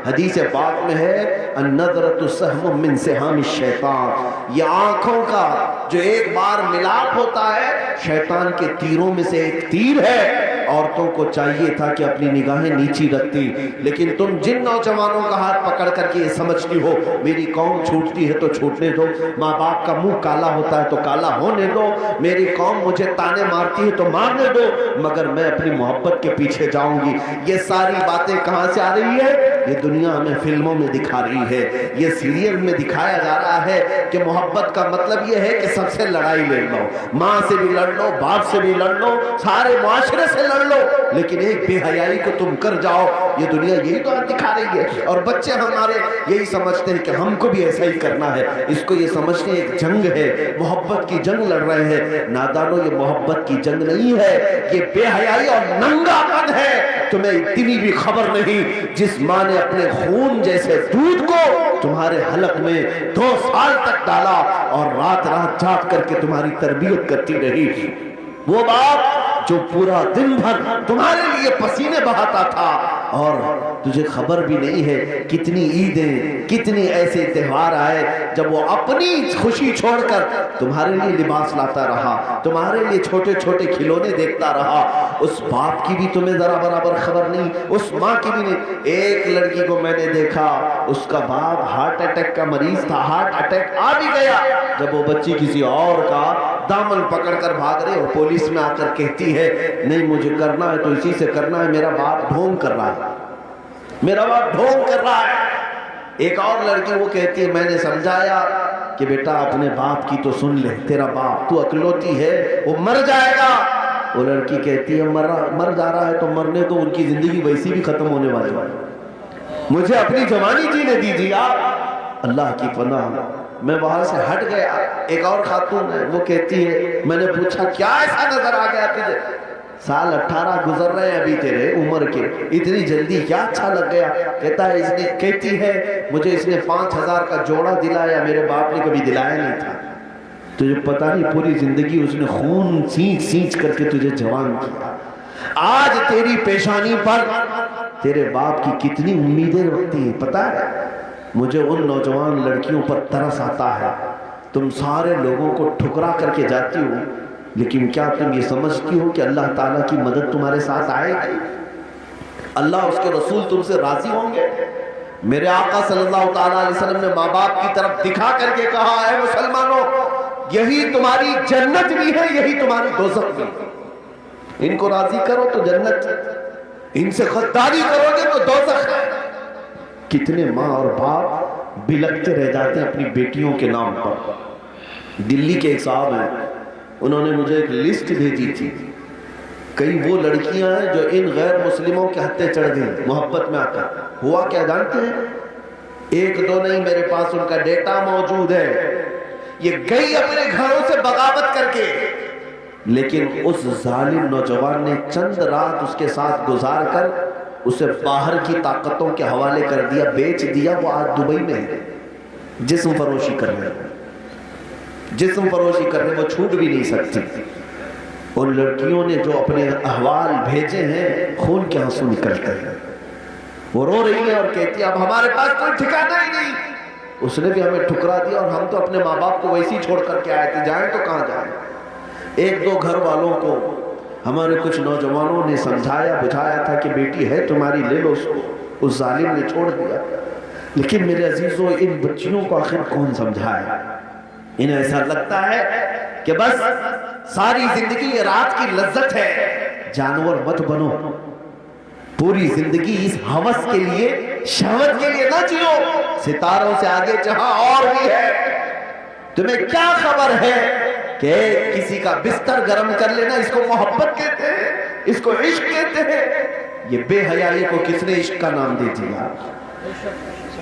S2: حدیث پاک میں ہے النظرۃ سہم من سہام الشیطان، یہ آنکھوں کا جو ایک بار ملاپ ہوتا ہے شیطان کے تیروں میں سے ایک تیر ہے. عورتوں کو چاہیے تھا کہ اپنی نگاہیں نیچی رکھتی، لیکن تم جن نوجوانوں کا ہاتھ پکڑ کر کے یہ سمجھتی ہو میری قوم چھوٹتی ہے تو چھوٹنے دو، ماں باپ کا منہ کالا ہوتا ہے تو کالا ہونے دو، میری قوم مجھے تانے مارتی ہے تو مارنے دو، مگر میں اپنی محبت کے پیچھے جاؤں گی. یہ ساری باتیں کہاں سے آ رہی ہے؟ یہ دنیا ہمیں فلموں میں دکھا رہی ہے، یہ سیریل میں دکھایا جا رہا ہے کہ محبت کا مطلب یہ ہے کہ سب سے لڑائی لڑ لو، ماں سے بھی لڑ لو، باپ سے بھی لڑ لو، سارے معاشرے سے لڑ لو، لیکن ایک بے حیائی کو تم کر جاؤ. یہ دنیا یہی تو دکھا رہی ہے اور بچے ہمارے یہی سمجھتے ہیں کہ ہم کو بھی ایسا ہی کرنا ہے. اس کو یہ سمجھتے ہیں ایک جنگ ہے، محبت کی جنگ لڑ رہے ہیں. نادانو یہ محبت کی جنگ نہیں ہے، یہ بے حیائی اور ننگا پن ہے. تمہیں اتنی بھی خبر نہیں جس ماں نے اپنے خون جیسے دودھ کو تمہارے حلق میں 2 سال تک ڈالا اور رات رات جاگ کر کے تمہاری تربیت کرتی رہی، وہ باپ جو پورا دن بھر تمہارے لیے پسینے بہاتا تھا، اور تجھے خبر بھی نہیں ہے کتنی عیدیں، کتنی ایسے تہوار آئے جب وہ اپنی خوشی چھوڑ کر تمہارے لیے لباس لاتا رہا، تمہارے لیے چھوٹے چھوٹے کھلونے دیکھتا رہا. اس باپ کی بھی تمہیں ذرا برابر خبر نہیں، اس ماں کی بھی نہیں. ایک لڑکی کو میں نے دیکھا، اس کا باپ ہارٹ اٹیک کا مریض تھا، ہارٹ اٹیک آ بھی گیا، جب وہ بچی کسی اور کا دامن پکڑ کر بھاگ رہے اور پولیس میں آ کر کہتی ہے نہیں مجھے کرنا ہے تو اسی سے کرنا ہے، میرا باپ ڈھونگ کر رہا ہے، میرا باپ ڈھونگ کر رہا ہے. ایک اور لڑکی وہ کہتی ہے میں نے سمجھایا کہ بیٹا اپنے باپ کی تو سن لے، تیرا باپ تو اکلوتی ہے وہ مر جائے گا. وہ لڑکی کہتی ہے مر جا رہا ہے تو مرنے تو ان کی زندگی ویسی بھی ختم ہونے والی ہے، مجھے اپنی جوانی جینے دیجیے آپ. اللہ کی پناہ میں وہاں سے ہٹ گیا. ایک اور خاتون ہے وہ کہتی ہے میں نے پوچھا کیا ایسا نظر آ گیا تجھے؟ سال 18 گزر رہے ہیں ابھی تیرے عمر کے، اتنی جلدی کیا اچھا لگ گیا؟ کہتی ہے مجھے اس نے 5000 کا جوڑا دلایا، میرے باپ نے کبھی دلایا نہیں تھا. تجھے پتہ نہیں پوری زندگی اس نے خون سینچ کر کے تجھے جوان کیا. آج تیری پیشانی پر تیرے باپ کی کتنی امیدیں رکھتی ہیں. پتہ ہے مجھے ان نوجوان لڑکیوں پر ترس آتا ہے. تم سارے لوگوں کو ٹھکرا کر کے جاتی ہو، لیکن کیا تم یہ سمجھتی ہو کہ اللہ تعالیٰ کی مدد تمہارے ساتھ آئے گی؟ اللہ اس کے رسول تم سے راضی ہوں گے؟ میرے آقا صلی اللہ تعالیٰ علیہ وسلم نے ماں باپ کی طرف دکھا کر کے کہا، اے مسلمانوں، یہی تمہاری جنت بھی ہے، یہی تمہاری دوزخ بھی ہے. ان کو راضی کرو تو جنت، ان سے غداری کرو گے تو دوزخ ہے. کتنے ماں اور باپ بلکتے رہ جاتے ہیں اپنی بیٹیوں کے نام پر. دلی کے ایک صاحب ہیں، انہوں نے مجھے ایک لسٹ بھیجی تھی. کئی وہ لڑکیاں ہیں جو ان غیر مسلموں کے ہتھے چڑھ گئی محبت میں آ کر. ہوا کیا جانتے ہیں؟ ایک دو نہیں، میرے پاس ان کا ڈیٹا موجود ہے. یہ گئی اپنے گھروں سے بغاوت کر کے، لیکن اس ظالم نوجوان نے چند رات اس کے ساتھ گزار کر اسے باہر کی طاقتوں کے حوالے کر دیا، بیچ دیا. وہ آج دبئی میں ہے، جسم فروشی کر رہے ہیں، جسم فروشی کر رہے، وہ چھوٹ بھی نہیں سکتی. ان لڑکیوں نے جو اپنے احوال بھیجے ہیں، خون کے آنسو نکلتے ہیں. وہ رو رہی ہے اور کہتی ہے اب ہمارے پاس کوئی ٹھکانہ ہی نہیں. اس نے بھی ہمیں ٹھکرا دیا اور ہم تو اپنے ماں باپ کو ویسے ہی چھوڑ کر کے آئے تھے، جائیں تو کہاں جائیں. ایک دو گھر والوں کو ہمارے کچھ نوجوانوں نے سمجھایا بجھایا تھا کہ بیٹی ہے تمہاری، لے لو اس کو. اس ظالم نے چھوڑ دیا. لیکن میرے عزیزوں، ان بچیوں کو آخر کون سمجھائے؟ انہیں ایسا لگتا ہے کہ بس ساری زندگی یہ رات کی لذت ہے. جانور مت بنو، پوری زندگی اس ہوس کے لیے، شہوت کے لیے نہ جیو. ستاروں سے آگے جہاں اور بھی ہے. تمہیں کیا خبر ہے کہ کسی کا بستر گرم کر لینا اس کو محبت کہتے ہیں، اس کو عشق کہتے ہیں؟ یہ بے حیائی کو کس نے عشق کا نام دے دیا؟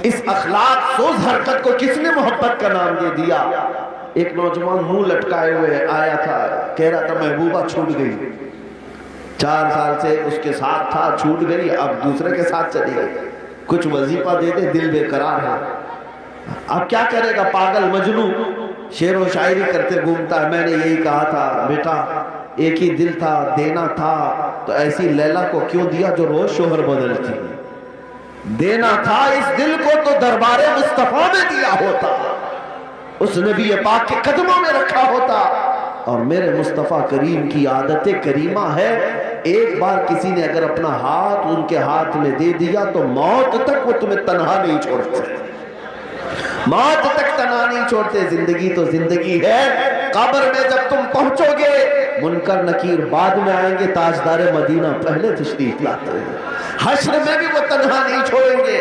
S2: اس اخلاق سوز حرکت کو کس نے محبت کا نام دے دیا؟ ایک نوجوان منہ لٹکائے ہوئے آیا تھا، کہہ رہا تھا محبوبہ چھوٹ گئی. 4 سال سے اس کے ساتھ تھا، چھوٹ گئی، اب دوسرے کے ساتھ چلی گئی. کچھ وظیفہ دے دے، دل بے قرار ہے. اب کیا کرے گا؟ پاگل مجنو شعر و شاعری کرتے گھومتا ہے. میں نے یہی کہا تھا بیٹا، ایک ہی دل تھا، دینا تھا تو ایسی لیلا کو کیوں دیا جو روز شوہر بدلتی؟ دینا تھا اس دل کو تو دربار مصطفیٰ میں دیا ہوتا، اس نبی پاک کے قدموں میں رکھا ہوتا. اور میرے مصطفیٰ کریم کی عادت کریمہ ہے، ایک بار کسی نے اگر اپنا ہاتھ ان کے ہاتھ میں دے دیا تو موت تک وہ تمہیں تنہا نہیں چھوڑتے، موت تک تنہا نہیں چھوڑتے. زندگی تو زندگی ہے. قبر میں جب تم پہنچو گے، منکر نکیر بعد میں آئیں گے، تاجدار مدینہ پہلے تشریف لاتے ہیں. حشر میں بھی وہ تنہا نہیں چھوڑیں گے.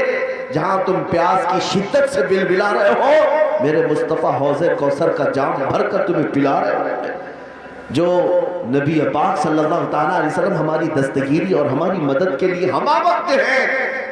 S2: جہاں تم پیاس کی شدت سے بلبلا رہے ہو، میرے مصطفیٰ حوض کوثر کا جام بھر کر تمہیں پلا رہے ہو. جو نبی پاک صلی اللہ تعالیٰ علیہ وسلم ہماری دستگیری اور ہماری مدد کے لیے ہمہ وقت ہیں،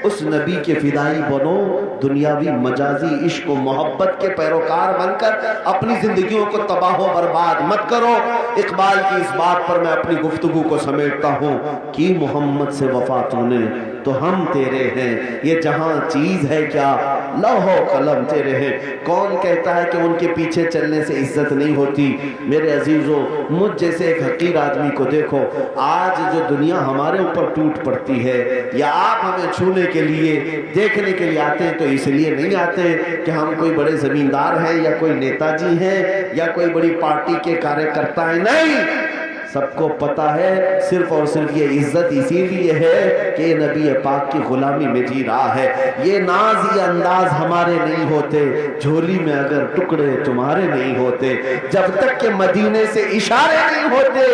S2: اس نبی کے فدائی بنو. دنیاوی مجازی عشق و محبت کے پیروکار بن کر اپنی زندگیوں کو تباہ و برباد مت کرو. اقبال کی اس بات پر میں اپنی گفتگو کو سمیٹتا ہوں کہ محمد سے وفا تو نے تو ہم تیرے ہیں، یہ جہاں چیز ہے کیا لوح و قلم تیرے ہیں. کون کہتا ہے کہ ان کے پیچھے چلنے سے عزت نہیں ہوتی؟ میرے عزیزوں، مجھ جیسے ایک حقیر آدمی کو دیکھو. آج جو دنیا ہمارے اوپر ٹوٹ پڑتی ہے، یا آپ ہمیں چھونے کے لیے دیکھنے کے لیے آتے ہیں تو اس لیے نہیں آتے کہ ہم کوئی بڑے زمیندار ہیں یا کوئی نیتا جی ہیں یا کوئی بڑی پارٹی کے کاریہ کرتا ہیں. نہیں، سب کو پتا ہے صرف اور صرف یہ عزت اسی لیے ہے کہ نبی پاک کی غلامی میں جی رہا ہے. یہ ناز یہ انداز ہمارے نہیں ہوتے، جھولی میں اگر ٹکڑے تمہارے نہیں ہوتے، جب تک کہ مدینے سے اشارے نہیں ہوتے،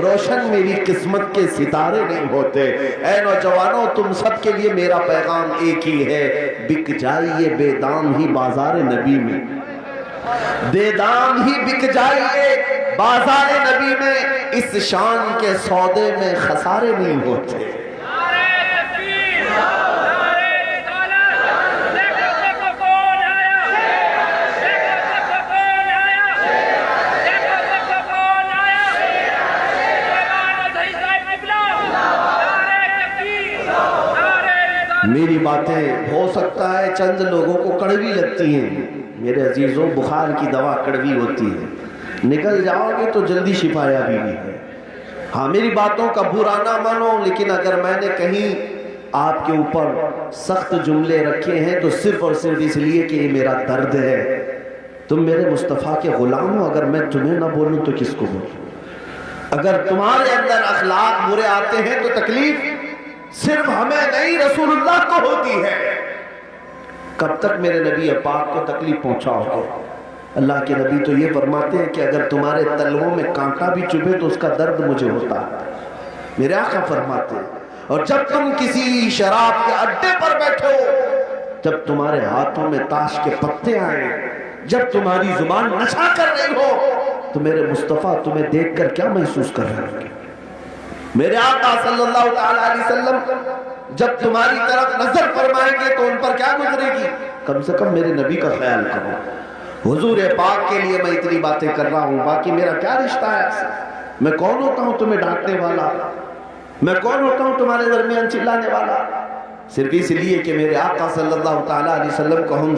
S2: روشن میری قسمت کے ستارے نہیں ہوتے. اے نوجوانوں، تم سب کے لیے میرا پیغام ایک ہی ہے، بک جائیے بے دام ہی بازار نبی میں، بے دام ہی بک جائیے بازار نبی میں، اس شان کے سودے میں خسارے نہیں ہوتے. میری باتیں ہو سکتا ہے چند لوگوں کو کڑوی لگتی ہیں. میرے عزیزوں، بخار کی دوا کڑوی ہوتی ہے، نکل جاؤ گے تو جلدی شفا یابی بھی ہے. ہاں، میری باتوں کا برا نہ مانو، لیکن اگر میں نے کہیں آپ کے اوپر سخت جملے رکھے ہیں تو صرف اور صرف اس لیے کہ یہ میرا درد ہے. تم میرے مصطفیٰ کے غلام ہو, اگر میں تمہیں نہ بولوں تو کس کو بولوں؟ اگر تمہارے اندر اخلاق برے آتے ہیں تو تکلیف صرف ہمیں نہیں رسول اللہ کو ہوتی ہے. کب تک میرے نبی پاک کو تکلیف پہنچاؤ گے؟ اللہ کے نبی تو یہ فرماتے ہیں کہ اگر تمہارے تلووں میں کانٹا بھی چبھے تو اس کا درد مجھے ہوتا ہے. میرے آقا فرماتے ہیں اور جب تم کسی شراب کے اڈے پر بیٹھے ہو, جب تمہارے ہاتھوں میں تاش کے پتے آئیں, جب تمہاری زبان نشا کر رہی ہو, تو میرے مصطفیٰ تمہیں دیکھ کر کیا محسوس کر رہے ہوں گے؟ میرے آقا صلی اللہ تعالیٰ علیہ وسلم جب تمہاری طرف نظر فرمائیں گے تو ان پر کیا گزرے گی؟ کم سے کم میرے نبی کا خیال کرو. حضور پاک کے لیے میں اتنی باتیں کر رہا ہوں, باقی میرا کیا رشتہ ہے آپ سے؟ میں کون ہوتا ہوں تمہیں ڈانٹنے والا؟ میں کون ہوتا ہوں تمہارے درمیان چلانے والا؟ صرف اس لیے کہ میرے آقا صلی اللہ تعالیٰ علیہ وسلم کو ہم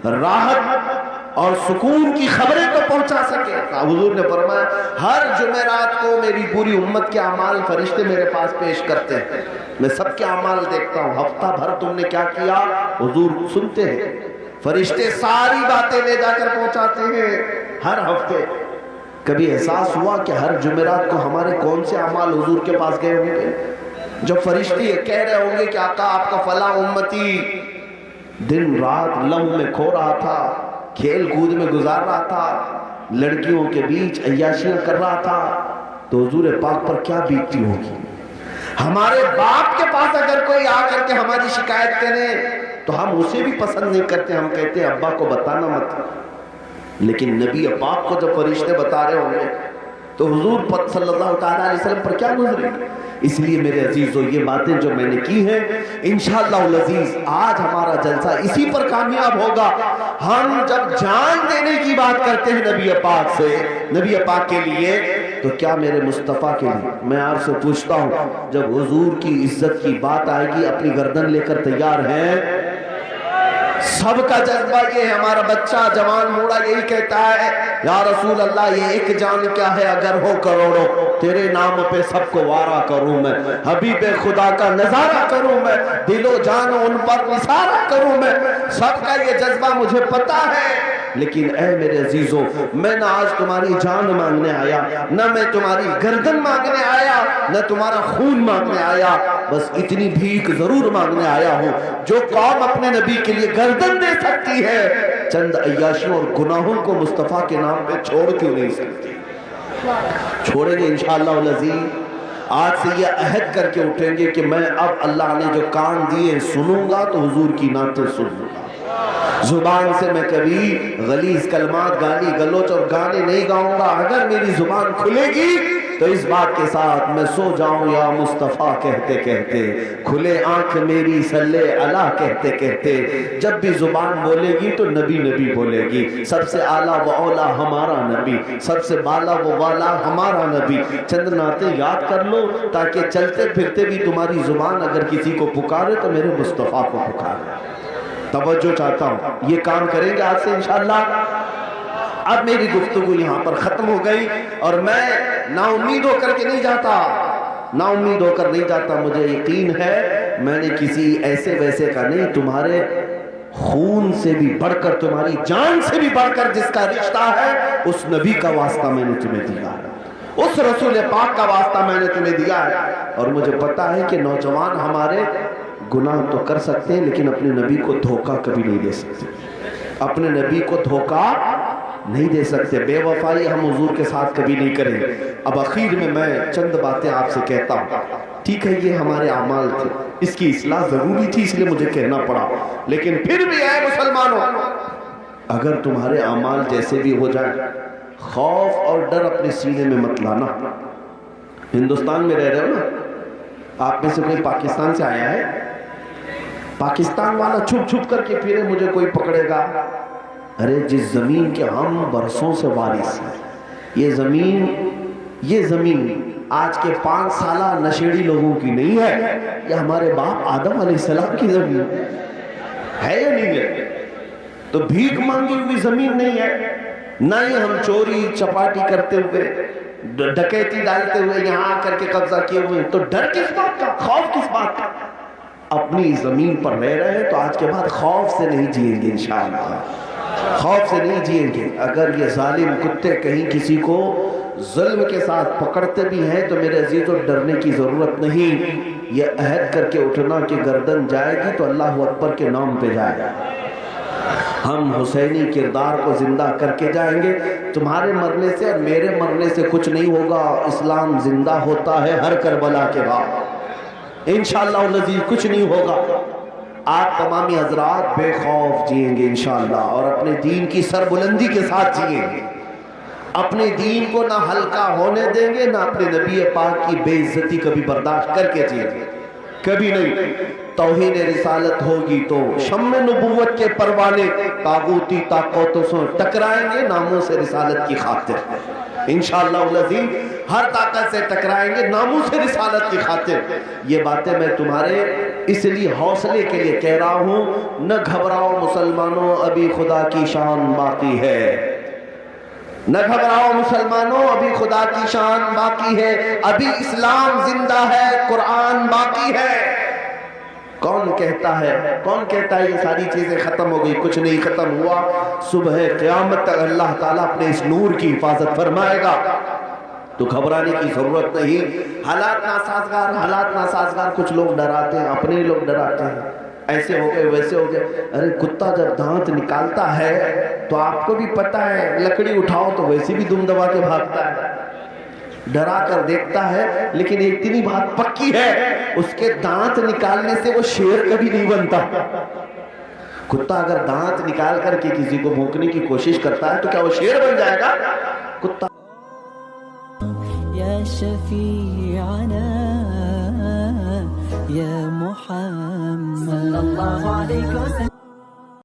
S2: راحت اور سکون کی خبریں تو پہنچا سکے. حضور نے فرمایا ہر جمعرات کو میری پوری امت کے اعمال فرشتے میرے پاس پیش کرتے ہیں, میں سب کے اعمال دیکھتا ہوں. ہفتہ بھر تم نے کیا کیا حضور سنتے ہیں, فرشتے ساری باتیں لے جا کر پہنچاتے ہیں ہر ہفتے. کبھی احساس ہوا کہ ہر جمعرات کو ہمارے کون سے اعمال حضور کے پاس گئے ہوں گے؟ جب فرشتے یہ کہہ رہے ہوں گے کہ آقا آپ کا فلاں امتی دن رات لہو میں کھو رہا تھا, کھیل کود میں گزار رہا تھا, لڑکیوں کے بیچ عیاشیاں کر رہا تھا, تو حضور پاک پر کیا بیتتی ہوگی؟ ہمارے باپ کے پاس اگر کوئی آ کر کے ہماری شکایت کرے تو ہم اسے بھی پسند نہیں کرتے, ہم کہتے ہیں ابا کو بتانا مت. لیکن نبی پاک کو جب فرشتے بتا رہے ہوں گے تو حضور صلی اللہ تعالیٰ علیہ وسلم پر کیا گزرے گی؟ اس لیے میرے عزیزو یہ باتیں جو میں نے کی ہیں انشاءاللہ العزیز آج ہمارا جلسہ اسی پر کامیاب ہوگا. ہم جب جان دینے کی بات کرتے ہیں نبی پاک سے, نبی پاک کے لیے, تو کیا میرے مصطفیٰ کے لیے میں آپ سے پوچھتا ہوں جب حضور کی عزت کی بات آئے گی اپنی گردن لے کر تیار ہیں؟ سب کا جذبہ یہ ہے, ہمارا بچہ جوان موڑا یہی کہتا ہے یا رسول اللہ یہ ایک جان کیا ہے اگر ہو کروڑوں, تیرے نام پہ سب کو وارا کروں میں, حبیب خدا کا نظارہ کروں میں, دل و جان ان پر نثارہ کروں میں. سب کا یہ جذبہ مجھے پتا ہے, لیکن اے میرے عزیزوں میں نہ آج تمہاری جان مانگنے آیا, نہ میں تمہاری گردن مانگنے آیا, نہ تمہارا خون مانگنے آیا, بس اتنی بھیک ضرور مانگنے آیا ہوں. جو قوم اپنے نبی کے لیے گردن دے سکتی ہے, چند عیاشیوں اور گناہوں کو مصطفیٰ کے نام پہ چھوڑ کیوں نہیں سکتی؟ چھوڑیں گے انشاءاللہ العزیز. آج سے یہ عہد کر کے اٹھیں گے کہ میں اب اللہ نے جو کان دیے سنوں گا تو حضور کی نعتیں سنوں گا. زبان سے میں کبھی غلیظ کلمات, گالی گلوچ اور گانے نہیں گاؤں گا. اگر میری زبان کھلے گی تو اس بات کے ساتھ میں سو جاؤں یا مصطفیٰ کہتے کہتے, کھلے آنکھ میری صلی اللہ کہتے کہتے. جب بھی زبان بولے گی تو نبی نبی بولے گی. سب سے اعلیٰ و اولا ہمارا نبی, سب سے بالا و والا ہمارا نبی. چند نعتیں یاد کر لو تاکہ چلتے پھرتے بھی تمہاری زبان اگر کسی کو پکارے تو میرے مصطفیٰ کو پکارے. توجہ چاہتا ہوں, یہ کام کریں گے آج سے انشاءاللہ. اب میری گفتگو یہاں پر ختم ہو گئی اور میں نا امید ہو کر کے نہیں جاتا, نا امید ہو کر نہیں جاتا. مجھے یقین ہے میں نے کسی ایسے ویسے کا نہیں, تمہارے خون سے بھی بڑھ کر, تمہاری جان سے بھی بڑھ کر جس کا رشتہ ہے اس نبی کا واسطہ میں نے تمہیں دیا ہے, اس رسول پاک کا واسطہ میں نے تمہیں دیا ہے. اور مجھے پتا ہے کہ نوجوان ہمارے گناہ تو کر سکتے ہیں لیکن اپنے نبی کو دھوکہ کبھی نہیں دے سکتے, اپنے نبی کو دھوکہ نہیں دے سکتے. بے وفائی ہم حضور کے ساتھ کبھی نہیں کریں گے. اب اخیر میں چند باتیں آپ سے کہتا ہوں. ٹھیک ہے یہ ہمارے اعمال تھے, اس کی اصلاح ضروری تھی اس لیے مجھے کہنا پڑا, لیکن پھر بھی اے مسلمانوں اگر تمہارے اعمال جیسے بھی ہو جائیں خوف اور ڈر اپنے سینے میں مت لانا. ہندوستان میں رہ رہے ہو نا, آپ میں سے کوئی پاکستان سے آیا ہے؟ پاکستان والا چھپ چھپ کر کے پھرے مجھے کوئی پکڑے گا. ارے جس زمین کے ہم برسوں سے وارث ہیں, یہ زمین آج کے 5 سالہ نشیڑی لوگوں کی نہیں ہے, یہ ہمارے باپ آدم علیہ السلام کی زمین ہے یا نہیں ہے؟ تو بھیک مانگی ہوئی زمین نہیں ہے, نہ ہی ہم چوری چپاٹی کرتے ہوئے ڈکیتی ڈالتے ہوئے یہاں آ کر کے قبضہ کیے ہوئے. تو ڈر کس بات کا, خوف کس بات کا؟ اپنی زمین پر رہ رہے ہیں تو آج کے بعد خوف سے نہیں جئیں گے انشاءاللہ، خوف سے نہیں جئیں گے۔ اگر یہ ظالم کتے کہیں کسی کو ظلم کے ساتھ پکڑتے بھی ہیں تو میرے عزیزوں ڈرنے کی ضرورت نہیں، یہ عہد کر کے اٹھنا کہ گردن جائے گی تو اللہ اکبر کے نام پہ جائے گا۔ ہم حسینی کردار کو زندہ کر کے جائیں گے۔ تمہارے مرنے سے اور میرے مرنے سے کچھ نہیں ہوگا، اسلام زندہ ہوتا ہے ہر کربلا کے بعد، انشاءاللہ العزیز کچھ نہیں ہوگا۔ آپ تمامی حضرات بے خوف جئیں گے انشاءاللہ، اور اپنے دین کی سربلندی کے ساتھ جئیں گے، اپنے دین کو نہ ہلکا ہونے دیں گے، نہ اپنے نبی پاک کی بے عزتی کبھی برداشت کر کے جئیں گے، کبھی نہیں۔ توہین رسالت ہوگی تو شم نبوت کے پروانے طاغوتی طاقتوں سے ٹکرائیں گے، ناموس رسالت کی خاطر انشاءاللہ العزیز ہر طاقت سے ٹکرائیں گے، ناموس رسالت کی خاطر۔ یہ باتیں میں تمہارے اس لیے حوصلے کے لیے کہہ رہا ہوں، نہ گھبراؤ مسلمانوں، ابھی خدا کی شان باقی ہے، نہ گھبراؤ مسلمانوں، ابھی خدا کی شان باقی ہے، ابھی اسلام زندہ ہے، قرآن باقی ہے۔ کون کہتا ہے یہ ساری چیزیں ختم ہو گئی؟ کچھ نہیں ختم ہوا، صبح قیامت تک اللہ تعالیٰ اپنے اس نور کی حفاظت فرمائے گا، تو گھبرانے کی ضرورت نہیں۔ حالات ناسازگار کچھ لوگ ڈراتے ہیں، اپنے لوگ ڈراتے ہیں، ایسے ہو گئے ویسے ہو گئے۔ ارے کتا جب دانت نکالتا ہے تو آپ کو بھی پتہ ہے، لکڑی اٹھاؤ تو ویسے بھی دم دبا کے بھاگتا ہے، ڈرا کر دیکھتا ہے، لیکن اتنی بات پکی ہے، اس کے دانت نکالنے سے وہ شیر کبھی نہیں بنتا۔ کتا اگر دانت نکال کر کے کسی کو بھونکنے کی کوشش کرتا ہے تو کیا وہ شیر بن جائے گا؟ کتا
S3: یا شفیعنا یا محمد صلی اللہ علیہ وسلم۔